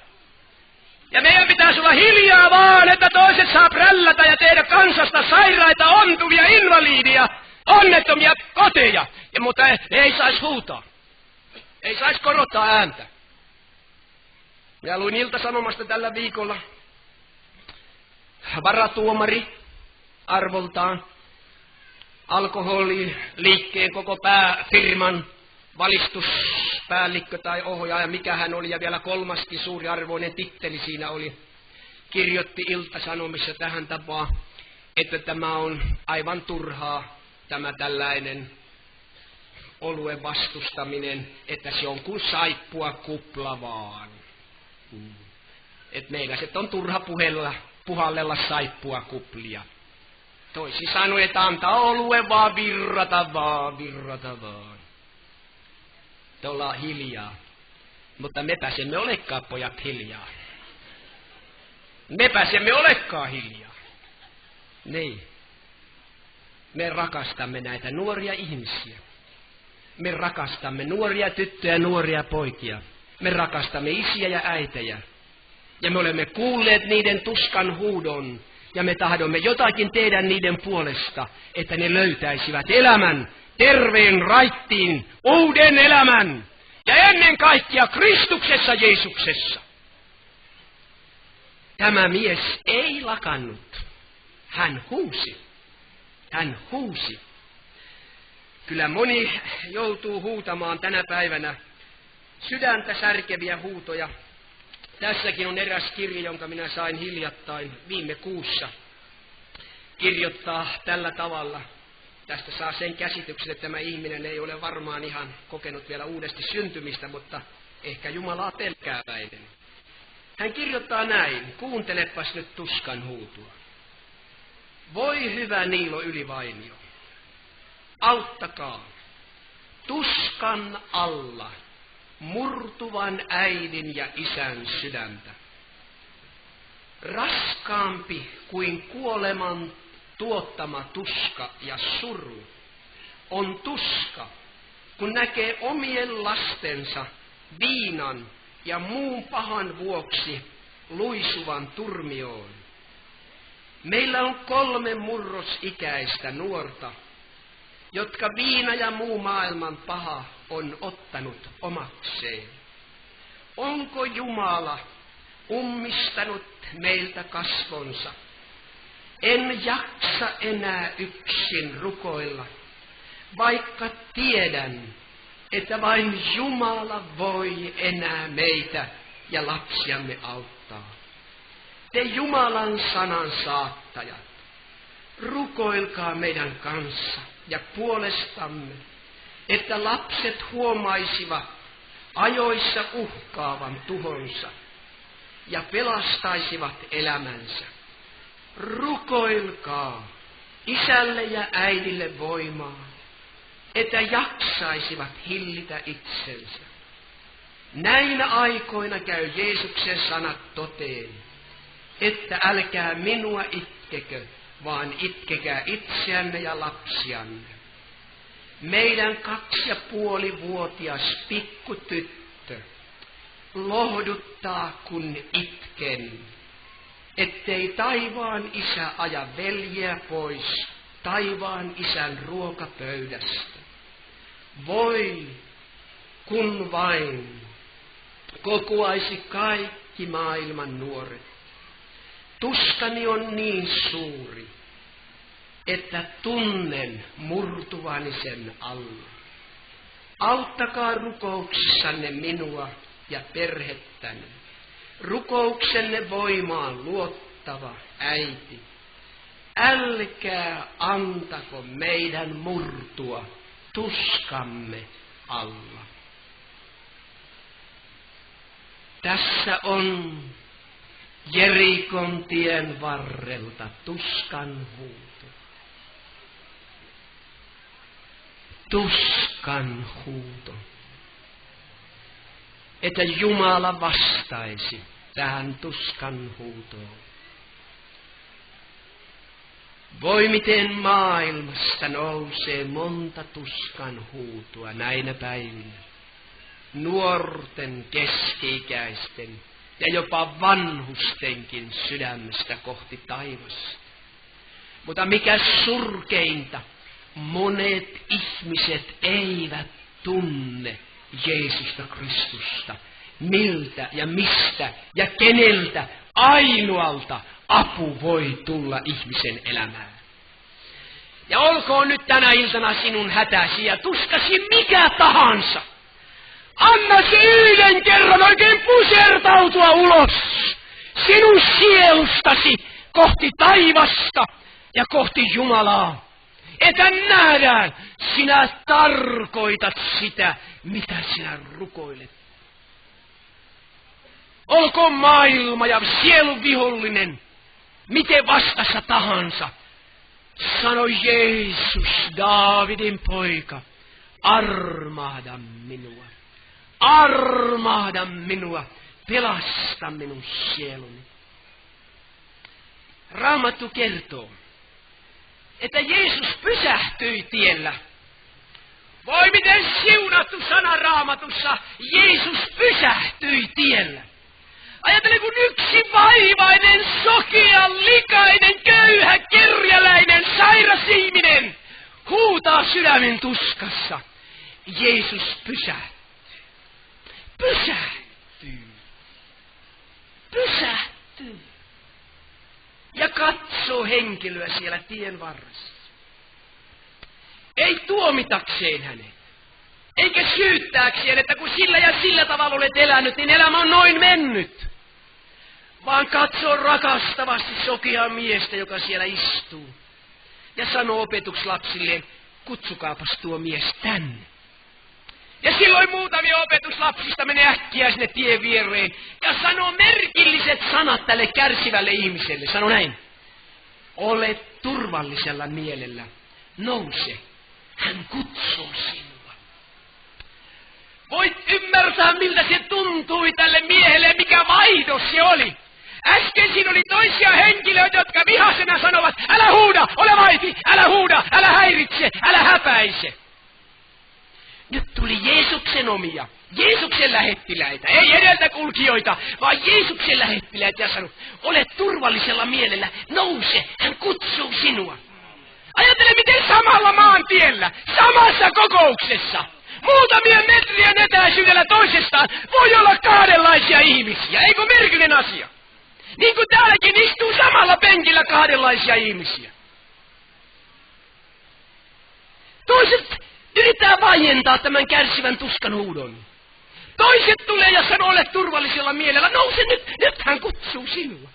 Ja meidän pitäisi olla hiljaa vaan, että toiset saa prällätä ja tehdä kansasta sairaita, ontuvia, invaliidia, onnettomia koteja. Mutta ei saisi huutaa. Ei saisi korottaa ääntä. Minä luin Ilta-Sanomasta tällä viikolla. Varatuomari arvoltaan, alkoholiliikkeen koko pääfirman valistuspäällikkö tai ohjaaja, mikä hän oli, ja vielä kolmaskin suuri arvoinen titteli siinä oli, kirjoitti Ilta-Sanomissa tähän tapaan, että tämä on aivan turhaa, tämä tällainen oluen vastustaminen, että se on kuin saippua kupla vaan. Että meidän se on turha puhallella saippua kuplia. Toisin sanoen, että antaa oluen vaan virrata vaan. Te ollaan hiljaa. Mutta mepä emme olekaan, pojat, hiljaa. Mepä emme olekaan hiljaa. Niin. Me rakastamme näitä nuoria ihmisiä. Me rakastamme nuoria tyttöjä, nuoria poikia. Me rakastamme isiä ja äitejä. Ja me olemme kuulleet niiden tuskan huudon. Ja me tahdomme jotakin tehdä niiden puolesta, että ne löytäisivät elämän, terveen, raittiin, uuden elämän. Ja ennen kaikkea Kristuksessa Jeesuksessa. Tämä mies ei lakannut. Hän huusi. Kyllä moni joutuu huutamaan tänä päivänä sydäntä särkeviä huutoja. Tässäkin on eräs kirja, jonka minä sain hiljattain viime kuussa kirjoittaa tällä tavalla. Tästä saa sen käsityksen, että tämä ihminen ei ole varmaan ihan kokenut vielä uudesti syntymistä, mutta ehkä Jumalaa pelkääväinen. Hän kirjoittaa näin, kuuntelepas nyt tuskan huutua. Voi hyvä Niilo Ylivainio, auttakaa tuskan alla murtuvan äidin ja isän sydäntä. Raskaampi kuin kuoleman tuottama tuska ja suru on tuska, kun näkee omien lastensa viinan ja muun pahan vuoksi luisuvan turmioon. Meillä on 3 murrosikäistä nuorta, jotka viina ja muu maailman paha on ottanut omakseen. Onko Jumala ummistanut meiltä kasvonsa? En jaksa enää yksin rukoilla, vaikka tiedän, että vain Jumala voi enää meitä ja lapsiamme auttaa. Te Jumalan sanan saattajat, rukoilkaa meidän kanssa ja puolestamme, että lapset huomaisivat ajoissa uhkaavan tuhonsa ja pelastaisivat elämänsä. Rukoilkaa isälle ja äidille voimaa, että jaksaisivat hillitä itsensä. Näinä aikoina käy Jeesuksen sanat toteen, että älkää minua itkekö, vaan itkekää itseänne ja lapsianne. Meidän 2,5-vuotias pikkutyttö lohduttaa, kun itken, ettei taivaan isä aja veljeä pois taivaan isän ruokapöydästä. Voi, kun vain kokoaisi kaikki maailman nuoret. Tuskani on niin suuri, että tunnen murtuvani sen alla. Auttakaa rukouksissanne minua ja perhettäni. Rukouksenne voimaan luottava äiti. Älkää antako meidän murtua tuskamme alla. Tässä on Jerikon tien varrelta tuskan huuto. Tuskan huuto. Että Jumala vastaisi tähän tuskan huutoon. Voi miten maailmasta nousee monta tuskan huutoa näinä päivinä. Nuorten, keski-ikäisten, ja jopa vanhustenkin sydämestä kohti taivasta. Mutta mikä surkeinta, monet ihmiset eivät tunne Jeesusta Kristusta. Miltä ja mistä ja keneltä ainoalta apu voi tulla ihmisen elämään. Ja olkoon nyt tänä iltana sinun hätäsi ja tuskasi mikä tahansa. Anna se yhden kerran oikein pusertautua ulos sinun sielustasi kohti taivasta ja kohti Jumalaa. Että nähdään, sinä tarkoitat sitä, mitä sinä rukoilet. Olkoon maailma ja sielun vihollinen, miten vastassa tahansa. Sano Jeesus, Daavidin poika, armahda minua. Armahda minua, pelasta minun sieluni. Raamattu kertoo, että Jeesus pysähtyi tiellä. Voi miten siunattu sana Raamatussa, Jeesus pysähtyi tiellä. Ajattele, kun yksi vaivainen, sokea, likainen, köyhä, kerjäläinen, sairas ihminen huutaa sydämen tuskassa. Jeesus pysähtyi. Pysähtyy. Ja katsoo henkilöä siellä tien varressa. Ei tuomitakseen hänet. Eikä syyttääkseen, että kun sillä ja sillä tavalla olet elänyt, niin elämä on noin mennyt. Vaan katsoo rakastavasti sokeaa miestä, joka siellä istuu. Ja sanoo opetuslapsilleen, kutsukaapas tuo mies tänne. Ja silloin muutamia opetuslapsista menee äkkiä sinne tien viereen ja sanoo merkilliset sanat tälle kärsivälle ihmiselle. Sano näin. Ole turvallisella mielellä. Nouse. Hän kutsuu sinua. Voit ymmärtää, miltä se tuntui tälle miehelle, mikä vaihdos se oli. Äsken siinä oli toisia henkilöitä, jotka vihasena sanovat, älä huuda, ole vaiti, älä huuda, älä häiritse, älä häpäise. Nyt tuli Jeesuksen omia, Jeesuksen lähettiläitä, ei edeltä kulkijoita, vaan Jeesuksen lähettiläitä ja sanoi, ole turvallisella mielellä, nouse, hän kutsuu sinua. Ajattele, miten samalla maantiellä, samassa kokouksessa, muutamien metrien etäisyydellä toisestaan voi olla kahdenlaisia ihmisiä, eikö merkillinen asia? Niin kuin täälläkin istuu samalla penkillä kahdenlaisia ihmisiä. Toiset yrittää vaientaa tämän kärsivän tuskan huudon. Toiset tulee ja sanoo, ole turvallisella mielellä, nouse nyt hän kutsuu sinua.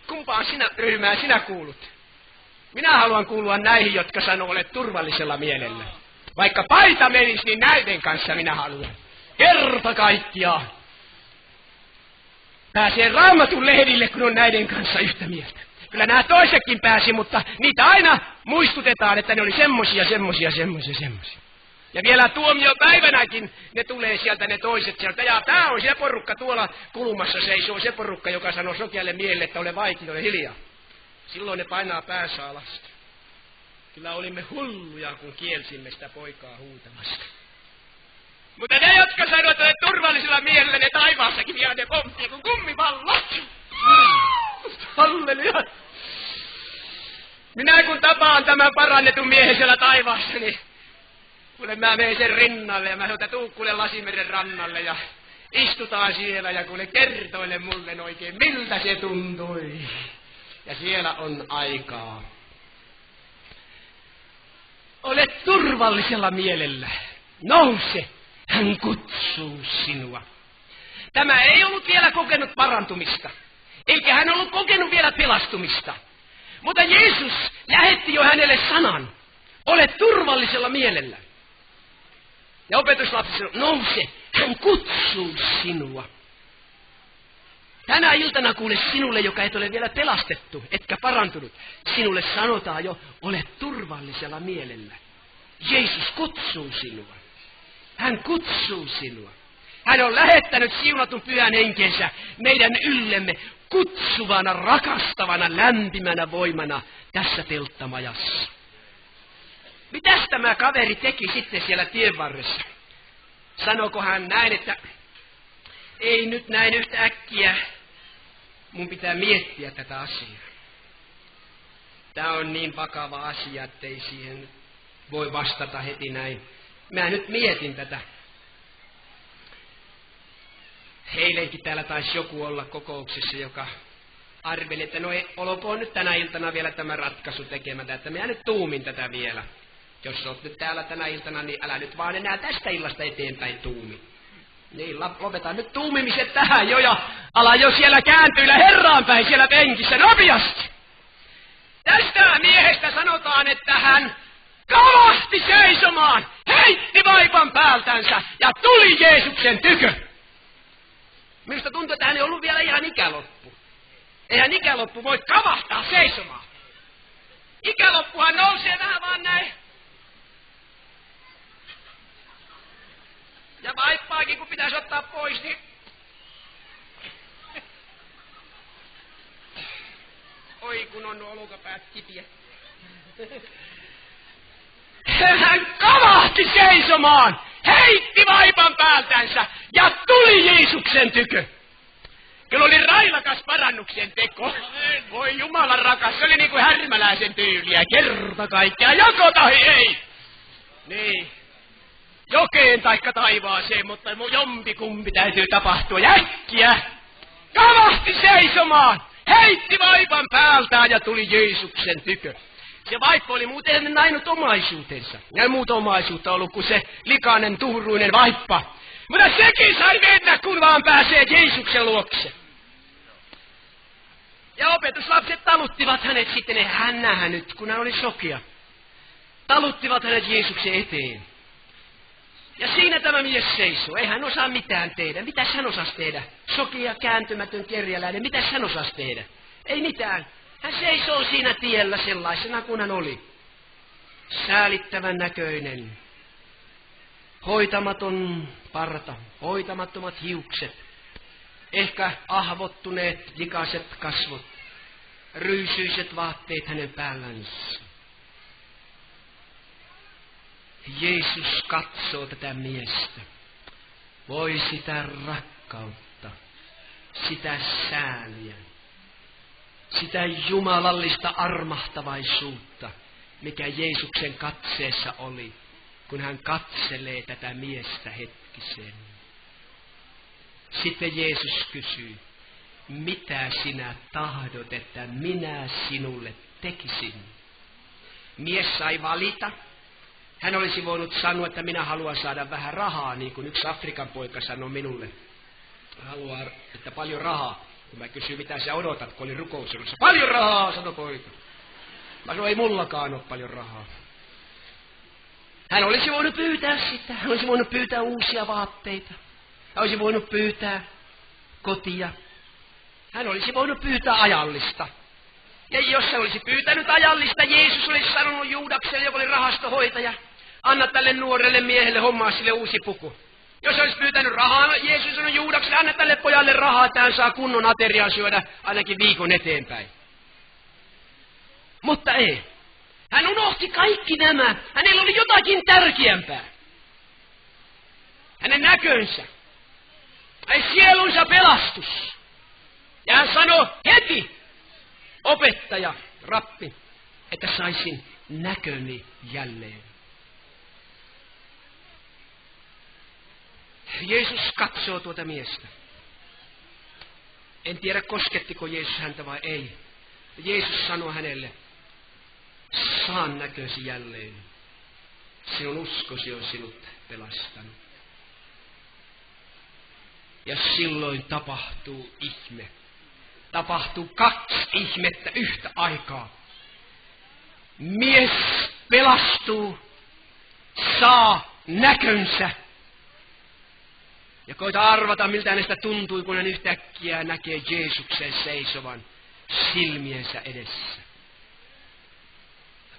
Kumpaan ryhmään sinä kuulut? Minä haluan kuulua näihin, jotka sanoo, ole turvallisella mielellä. Vaikka paita menisi, niin näiden kanssa minä haluan. Kerta kaikkiaan. Pääsee Raamatun lehdille, kun on näiden kanssa yhtä mieltä. Kyllä nämä toisetkin pääsi, mutta niitä aina muistutetaan, että ne oli semmosia. Ja vielä tuomiopäivänäkin ne tulee sieltä ne toiset sieltä. Ja tämä on se porukka tuolla kulmassa seisoo, se porukka, joka sanoo sokealle miehelle, että ole vaiti, ole hiljaa. Silloin ne painaa päässä alas. Kyllä olimme hulluja, kun kielsimme sitä poikaa huutamasta. Mutta ne, jotka sanoo, että turvallisella mielellä, ne taivaassakin vielä ne pomppii kuin kummipallot. Halleluja. Minä kun tapaan tämän parannetun miehen siellä taivaassa, niin kuule mä menen sen rinnalle ja mä sanon, että tuu kuule Lasimeren rannalle ja istutaan siellä ja kuule kertoile mulle oikein, miltä se tuntui. Ja siellä on aikaa. Ole turvallisella mielellä. Nouse. Hän kutsuu sinua. Tämä ei ollut vielä kokenut parantumista. Eikä hän ollut kokenut vielä pelastumista. Mutta Jeesus lähetti jo hänelle sanan. Ole turvallisella mielellä. Ja opetuslapsi sanoi, nouse. Hän kutsuu sinua. Tänä iltana kuule sinulle, joka et ole vielä pelastettu, etkä parantunut. Sinulle sanotaan jo, ole turvallisella mielellä. Jeesus kutsuu sinua. Hän kutsuu sinua. Hän on lähettänyt siunatun pyhän henkensä meidän yllemme kutsuvana, rakastavana, lämpimänä voimana tässä telttamajassa. Mitäs tämä kaveri teki sitten siellä tien varressa? Sanoiko hän näin, että Ei nyt näin yhtä äkkiä. Mun pitää miettiä tätä asiaa. Tämä on niin vakava asia, ettei siihen voi vastata heti näin. Mä nyt mietin tätä. Eilenkin täällä taisi joku olla kokouksessa, joka arveli, että no ei, olkoon nyt tänä iltana vielä tämä ratkaisu tekemättä, että minä nyt tuumin tätä vielä. Jos olet nyt täällä tänä iltana, niin älä nyt vaan enää tästä illasta eteenpäin tuumi. Niin, lopetaan nyt tuumimiset tähän jo ja ala jo siellä kääntyillä Herraan päin siellä penkissä nopeasti. Tästä miehestä sanotaan, että hän kavahti seisomaan, heitti vaipan päältänsä ja tuli Jeesuksen tykö. Minusta tuntuu, että hän ei ollut vielä ihan ikäloppu. Eihän ikäloppu voi kavahtaa seisomaan. Ikäloppuhan nousee vähän vaan näin. Ja vaippaakin, kun pitäisi ottaa pois, niin... Oi, kun on olkapäät kipiä. Hän kavahti seisomaan, heitti vaipan päältänsä ja tuli Jeesuksen tykö. Kyllä oli railakas parannuksen teko. Voi Jumalan rakas, se oli niin kuin härmäläisen tyyliä. Kerta kaikkiaan, joko tai ei. Niin. Jokeen taikka taivaaseen, mutta jompikumpi täytyy tapahtua ja äkkiä. Kavahti seisomaan, heitti vaipan päältään ja tuli Jeesuksen tykö. Se vaippa oli muuten ainut omaisuutensa. Ja muuta omaisuutta ollut kuin se likainen, tuhruinen vaippa. Mutta sekin sai mennä, kun vaan pääsee Jeesuksen luokse. Ja opetuslapset taluttivat hänet sitten, hän nähä nyt, kun hän oli sokea. Taluttivat hänet Jeesuksen eteen. Ja siinä tämä mies seisoo. Ei hän osaa mitään tehdä. Mitäs hän osasi tehdä? Sokea, kääntymätön, kerjäläinen. Mitäs hän osasi tehdä? Ei mitään. Hän seisoo siinä tiellä sellaisena kuin hän oli. Säälittävän näköinen. Hoitamaton parta. Hoitamattomat hiukset. Ehkä ahvottuneet, likaiset kasvot. Ryysyiset vaatteet hänen päällänsä. Jeesus katsoo tätä miestä. Voi sitä rakkautta, sitä sääliä, sitä jumalallista armahtavaisuutta, mikä Jeesuksen katseessa oli, kun hän katselee tätä miestä hetkisen. Sitten Jeesus kysyy, mitä sinä tahdot, että minä sinulle tekisin? Mies sai valita. Hän olisi voinut sanoa, että minä haluan saada vähän rahaa, niin kuin yksi Afrikan poika sanoi minulle. Haluaa, että paljon rahaa. Kun mä kysyin, mitä sä odotat, kun oli rukousjonossa. Paljon rahaa, sanoi poika. Mä sanoin, ei mullakaan ole paljon rahaa. Hän olisi voinut pyytää sitä. Hän olisi voinut pyytää uusia vaatteita. Hän olisi voinut pyytää kotia. Hän olisi voinut pyytää ajallista. Ja jos hän olisi pyytänyt ajallista, Jeesus olisi sanonut Juudakselle, joka oli rahastohoitaja, anna tälle nuorelle miehelle hommaa sille uusi puku. Jos hän olisi pyytänyt rahaa, Jeesus sanoi Juudakselle, anna tälle pojalle rahaa, että hän saa kunnon ateriaa syödä ainakin viikon eteenpäin. Mutta ei. Hän unohti kaikki nämä. Hänellä oli jotakin tärkeämpää. Hänen näkönsä. Ai sielunsa pelastus. Ja hän sanoi heti, opettaja, rappi, että saisin näköni jälleen. Jeesus katsoo tuota miestä. En tiedä, koskettiko Jeesus häntä vai ei. Jeesus sanoi hänelle, saan näkösi jälleen. Sinun uskosi on sinut pelastanut. Ja silloin tapahtuu ihme. Tapahtuu 2 ihmettä yhtä aikaa. Mies pelastuu, saa näkönsä. Ja koita arvata, miltä hänestä tuntui, kun hän yhtäkkiä näkee Jeesuksen seisovan silmiensä edessä.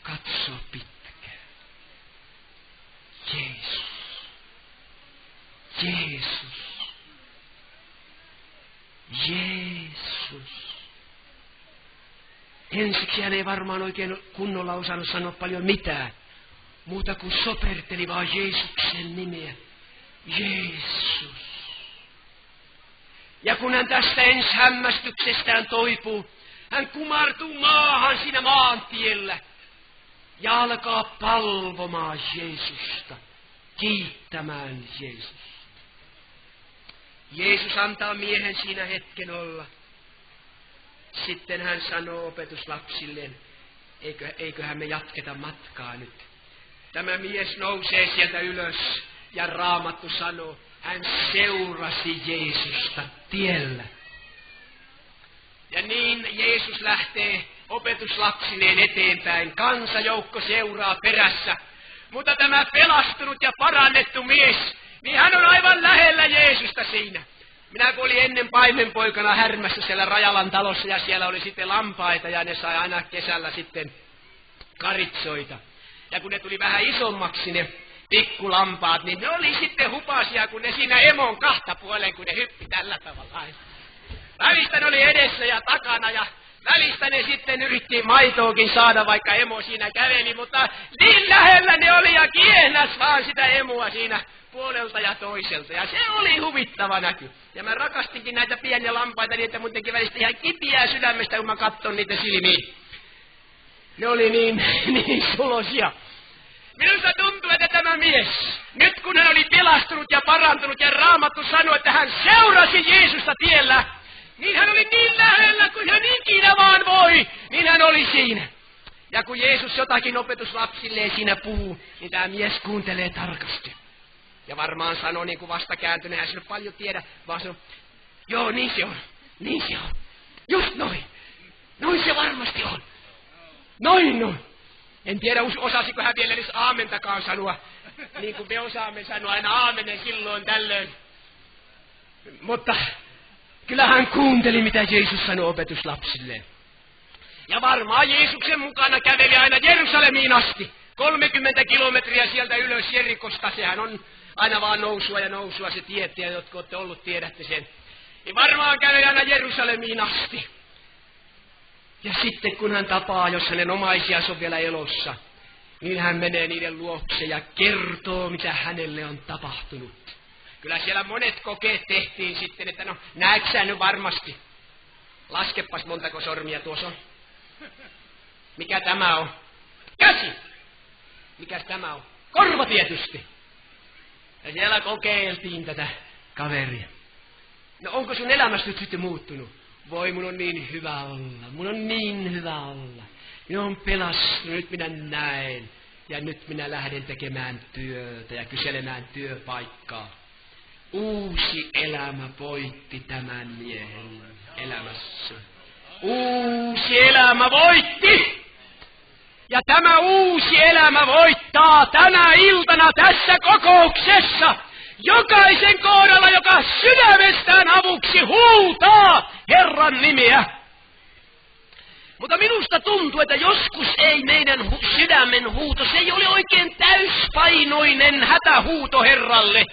Katsoo pitkään. Jeesus. Jeesus. Jeesus. Ensiksi hän ei varmaan oikein kunnolla osannut sanoa paljon mitään, muuta kuin soperteli vaan Jeesuksen nimeä. Jeesus. Ja kun hän tästä ensi hämmästyksestään toipuu, hän kumartuu maahan siinä maantiellä ja alkaa palvomaan Jeesusta, kiittämään Jeesusta. Jeesus antaa miehen siinä hetken olla. Sitten hän sanoo opetuslapsilleen, eiköhän me jatketa matkaa nyt. Tämä mies nousee sieltä ylös ja Raamattu sanoo, hän seurasi Jeesusta tiellä. Ja niin Jeesus lähtee opetuslapsineen eteenpäin. Kansajoukko seuraa perässä. Mutta tämä pelastunut ja parannettu mies, niin hän on aivan lähellä Jeesusta siinä. Minä kun olin ennen paimenpoikana Härmässä siellä Rajalan talossa ja siellä oli sitten lampaita ja ne sai aina kesällä sitten karitsoita. Ja kun ne tuli vähän isommaksi ne pikkulampaat, niin ne oli sitten hupasia, kun ne siinä emon kahta puoleen, kun ne hyppi tällä tavalla. Välistä ne oli edessä ja takana ja välistä ne sitten yritti maitoakin saada, vaikka emo siinä käveli, mutta niin lähellä ne oli ja kiehnas vaan sitä emoa siinä puolelta ja toiselta. Ja se oli huvittava näky. Ja mä rakastinkin näitä pieniä lampaita, niin että mun teki välistä ihan kipiää sydämestä, kun mä katson niitä silmiin. Ne oli niin sulosia. Minusta tuntuu, että tämä mies, nyt kun hän oli pelastunut ja parantunut ja Raamattu sanoi, että hän seurasi Jeesusta tiellä, niin hän oli niin lähellä kuin hän ikinä vaan voi, niin hän oli siinä. Ja kun Jeesus jotakin opetuslapsilleen siinä puhuu, niin tämä mies kuuntelee tarkasti. Ja varmaan sanoo niin kuin vastakääntyneen, hän ei paljon tiedä, vaan sanoo, joo niin se on, just noin, noin se varmasti on, noin. En tiedä, osasiko hän vielä edes aamentakaan sanoa, niin kuin me osaamme sanoa aina aamenen silloin tällöin. Mutta kyllä hän kuunteli, mitä Jeesus sanoi opetuslapsilleen. Ja varmaan Jeesuksen mukana käveli aina Jerusalemiin asti. 30 kilometriä sieltä ylös Jerikosta, sehän on aina vaan nousua se tietty, ja jotka olette ollut, tiedätte sen. Niin varmaan käveli aina Jerusalemiin asti. Ja sitten kun hän tapaa, jos hänen omaisiansa on vielä elossa, niin hän menee niiden luokse ja kertoo, mitä hänelle on tapahtunut. Kyllä siellä monet kokeet tehtiin sitten, että no näetkö sä nyt varmasti? Laskepas montako sormia tuossa on. Mikä tämä on? Käsi! Mikäs tämä on? Korva tietysti. Ja siellä kokeiltiin tätä kaveria. No onko sun elämässä nyt sitten muuttunut? Voi, mun on niin hyvä olla. Minä on pelastunut, nyt minä näen. Ja nyt minä lähden tekemään työtä ja kyselemään työpaikkaa. Uusi elämä voitti tämän miehen elämässä. Uusi elämä voitti! Ja tämä uusi elämä voittaa tänä iltana tässä kokouksessa jokaisen kohdalla, joka sydämestään avuksi huutaa Herran nimeä. Mutta minusta tuntuu, että joskus ei meidän sydämen huuto, se ei ole oikein täyspainoinen hätähuuto Herralle.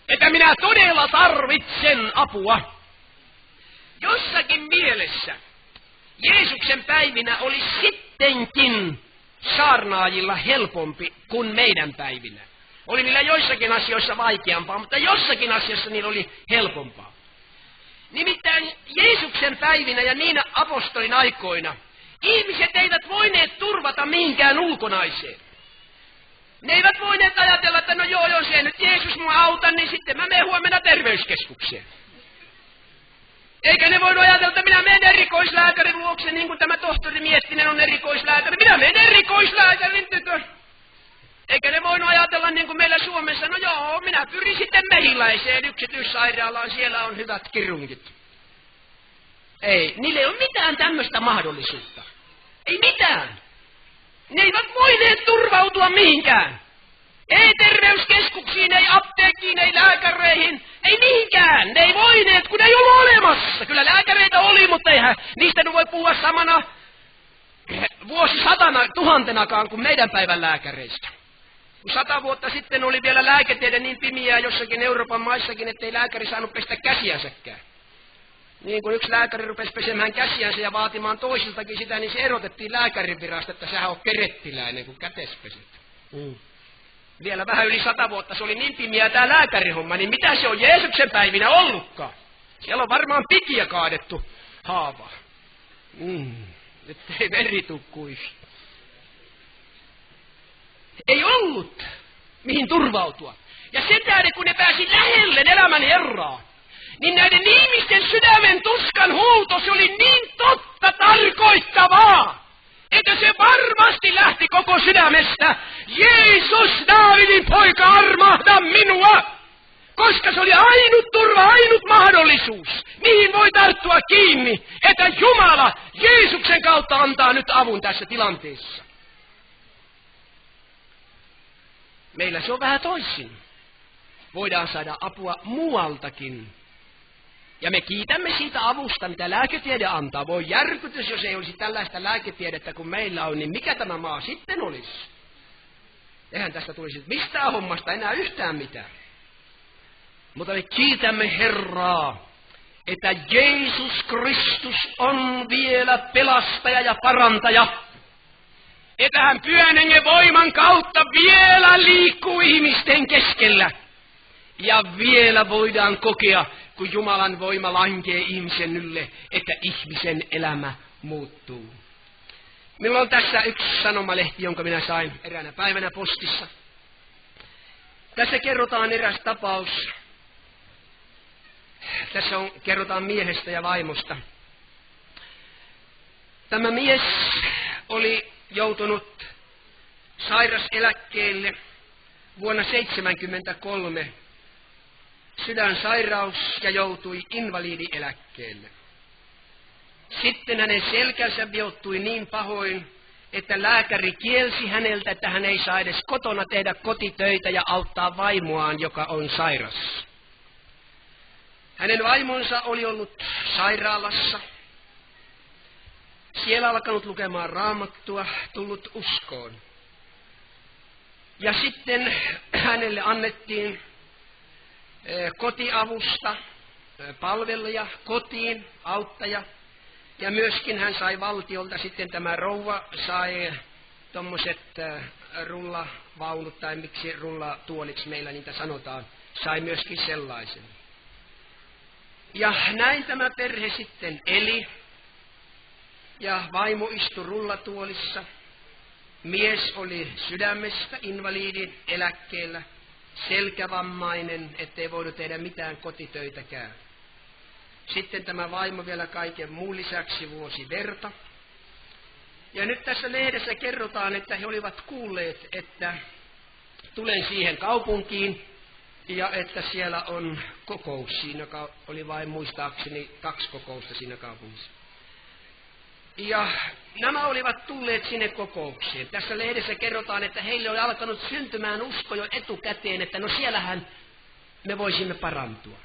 Että minä todella tarvitsen apua. Jossakin mielessä Jeesuksen päivinä oli sittenkin saarnaajilla helpompi kuin meidän päivinä. Oli niillä joissakin asioissa vaikeampaa, mutta jossakin asiassa niillä oli helpompaa. Nimittäin Jeesuksen päivinä ja niinä apostolin aikoina ihmiset eivät voineet turvata mihinkään ulkonaiseen. Ne eivät voineet ajatella, että no joo, jos ei nyt Jeesus mua auta, niin sitten mä menen huomenna terveyskeskukseen. Eikä ne voinut ajatella, että minä menen erikoislääkärin luokse, niin kuin tämä tohtori Miettinen on erikoislääkäri. Minä menen erikoislääkärin tykö. Eikä ne voinut ajatella niin kuin meillä Suomessa, no joo, minä pyrin sitten Mehiläiseen yksityissairaalaan, siellä on hyvät kirungit. Ei, niillä ei ole mitään tämmöistä mahdollisuutta. Ei mitään. Ne eivät voineet turvautua mihinkään. Ei terveyskeskuksiin, ei apteekkiin, ei lääkäreihin, ei mihinkään. Ne ei voineet, kun ne ei ollut olemassa. Kyllä lääkäreitä oli, mutta eihän niistä nyt voi puhua samana vuosisatana, tuhantenakaan kuin meidän päivän lääkäreistä. 100 vuotta sitten oli vielä lääketiede niin pimiää jossakin Euroopan maissakin, ettei lääkäri saanut pestä käsiänsäkään. Niin kun yksi lääkäri rupesi pesemään käsiänsä ja vaatimaan toisiltakin sitä, niin se erotettiin lääkärin virasta, että sähän on kerettiläinen kuin kätespeset. Vielä vähän yli 100 vuotta se oli niin pimiää tämä lääkärihomma, niin mitä se on Jeesuksen päivinä ollutkaan? Siellä on varmaan pikiä kaadettu haavaa. Ettei veri tuu kuivi. Ei ollut mihin turvautua. Ja sen tähden, kun ne pääsi lähelle elämän Herraa, niin näiden ihmisten sydämen tuskan huuto, se oli niin totta tarkoittavaa, että se varmasti lähti koko sydämestä. Jeesus, Daavidin poika, armahda minua! Koska se oli ainut turva, ainut mahdollisuus, mihin voi tarttua kiinni, että Jumala Jeesuksen kautta antaa nyt avun tässä tilanteessa. Meillä se on vähän toisin. Voidaan saada apua muualtakin. Ja me kiitämme siitä avusta, mitä lääketiede antaa. Voi järkytys, jos ei olisi tällaista lääketiedettä kuin meillä on, niin mikä tämä maa sitten olisi? Eihän tästä tulisi mistään hommasta enää yhtään mitään. Mutta me kiitämme Herraa, että Jeesus Kristus on vielä pelastaja ja parantaja. Että hän Pyhän Hengen voiman kautta vielä liikkuu ihmisten keskellä. Ja vielä voidaan kokea, kun Jumalan voima lankee ihmisen ylle, että ihmisen elämä muuttuu. Minulla on tässä yksi sanomalehti, jonka minä sain eräänä päivänä postissa. Tässä kerrotaan eräs tapaus. Tässä kerrotaan miehestä ja vaimosta. Tämä mies oli joutunut sairaseläkkeelle vuonna 1973. Sydänsairaus ja joutui invalidieläkkeelle. Sitten hänen selkänsä joutui niin pahoin, että lääkäri kielsi häneltä, että hän ei saa edes kotona tehdä kotitöitä ja auttaa vaimoaan, joka on sairas. Hänen vaimonsa oli ollut sairaalassa. Siellä alkanut lukemaan Raamattua, tullut uskoon. Ja sitten hänelle annettiin kotiavusta palveluja kotiin, auttaja. Ja myöskin hän sai valtiolta sitten, tämä rouva sai tommoset rullavaunut, tai miksi rullatuoliksi meillä niitä sanotaan, sai myöskin sellaisen. Ja näin tämä perhe sitten eli, ja vaimo istui rullatuolissa. Mies oli sydämestä invalidi eläkkeellä, selkävammainen, ettei voinut tehdä mitään kotitöitäkään. Sitten tämä vaimo vielä kaiken muun lisäksi vuosi verta. Ja nyt tässä lehdessä kerrotaan, että he olivat kuulleet, että tulen siihen kaupunkiin ja että siellä on kokous. Siinä oli vain muistaakseni 2 kokousta siinä kaupungissa. Ja nämä olivat tulleet sinne kokoukseen. Tässä lehdessä kerrotaan, että heille oli alkanut syntymään usko jo etukäteen, että no siellähän me voisimme parantua.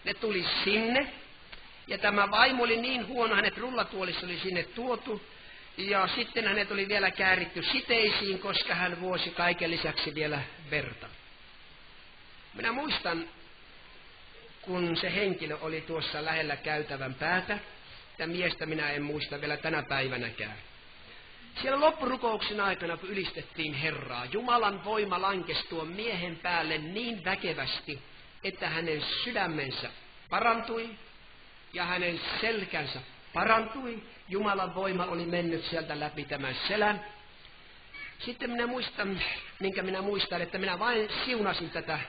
Ne tuli sinne, ja tämä vaimo oli niin huono, hänet rullatuolissa oli sinne tuotu, ja sitten hänet oli vielä kääritty siteisiin, koska hän vuosi kaiken lisäksi vielä verta. Minä muistan, kun se henkilö oli tuossa lähellä käytävän päätä, ja miestä minä en muista vielä tänä päivänäkään. Siellä loppurukouksen aikana, kun ylistettiin Herraa, Jumalan voima lankesi tuon miehen päälle niin väkevästi, että hänen sydämensä parantui ja hänen selkänsä parantui. Jumalan voima oli mennyt sieltä läpi tämän selän. Sitten minä muistan, että minä vain siunasin tätä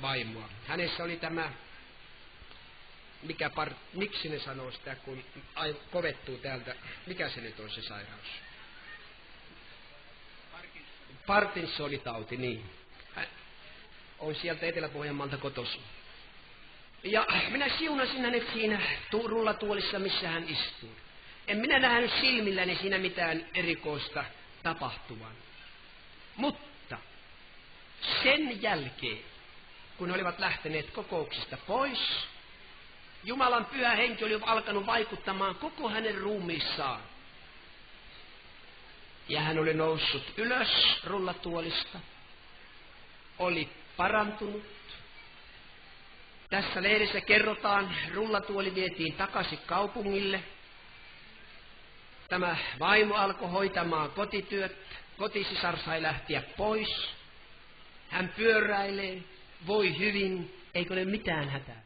vaimoa. Hänessä oli tämä, miksi ne sanoo sitä, kun kovettuu täältä, mikä se nyt on se sairaus? Parkinsonitauti, niin. Hän on sieltä Etelä-Pohjanmaalta kotoisin. Ja minä siunasin hänet siinä rullatuolissa, missä hän istuu. En minä nähnyt silmilläni siinä mitään erikoista tapahtuvan. Mutta sen jälkeen, kun he olivat lähteneet kokouksista pois, Jumalan pyhä henki oli alkanut vaikuttamaan koko hänen ruumiissaan. Ja hän oli noussut ylös rullatuolista, oli parantunut. Tässä lehdessä kerrotaan, rullatuoli vietiin takaisin kaupungille. Tämä vaimo alkoi hoitamaan kotityöt, kotisisar sai lähteä pois. Hän pyöräilee, voi hyvin, eikö ole mitään hätää.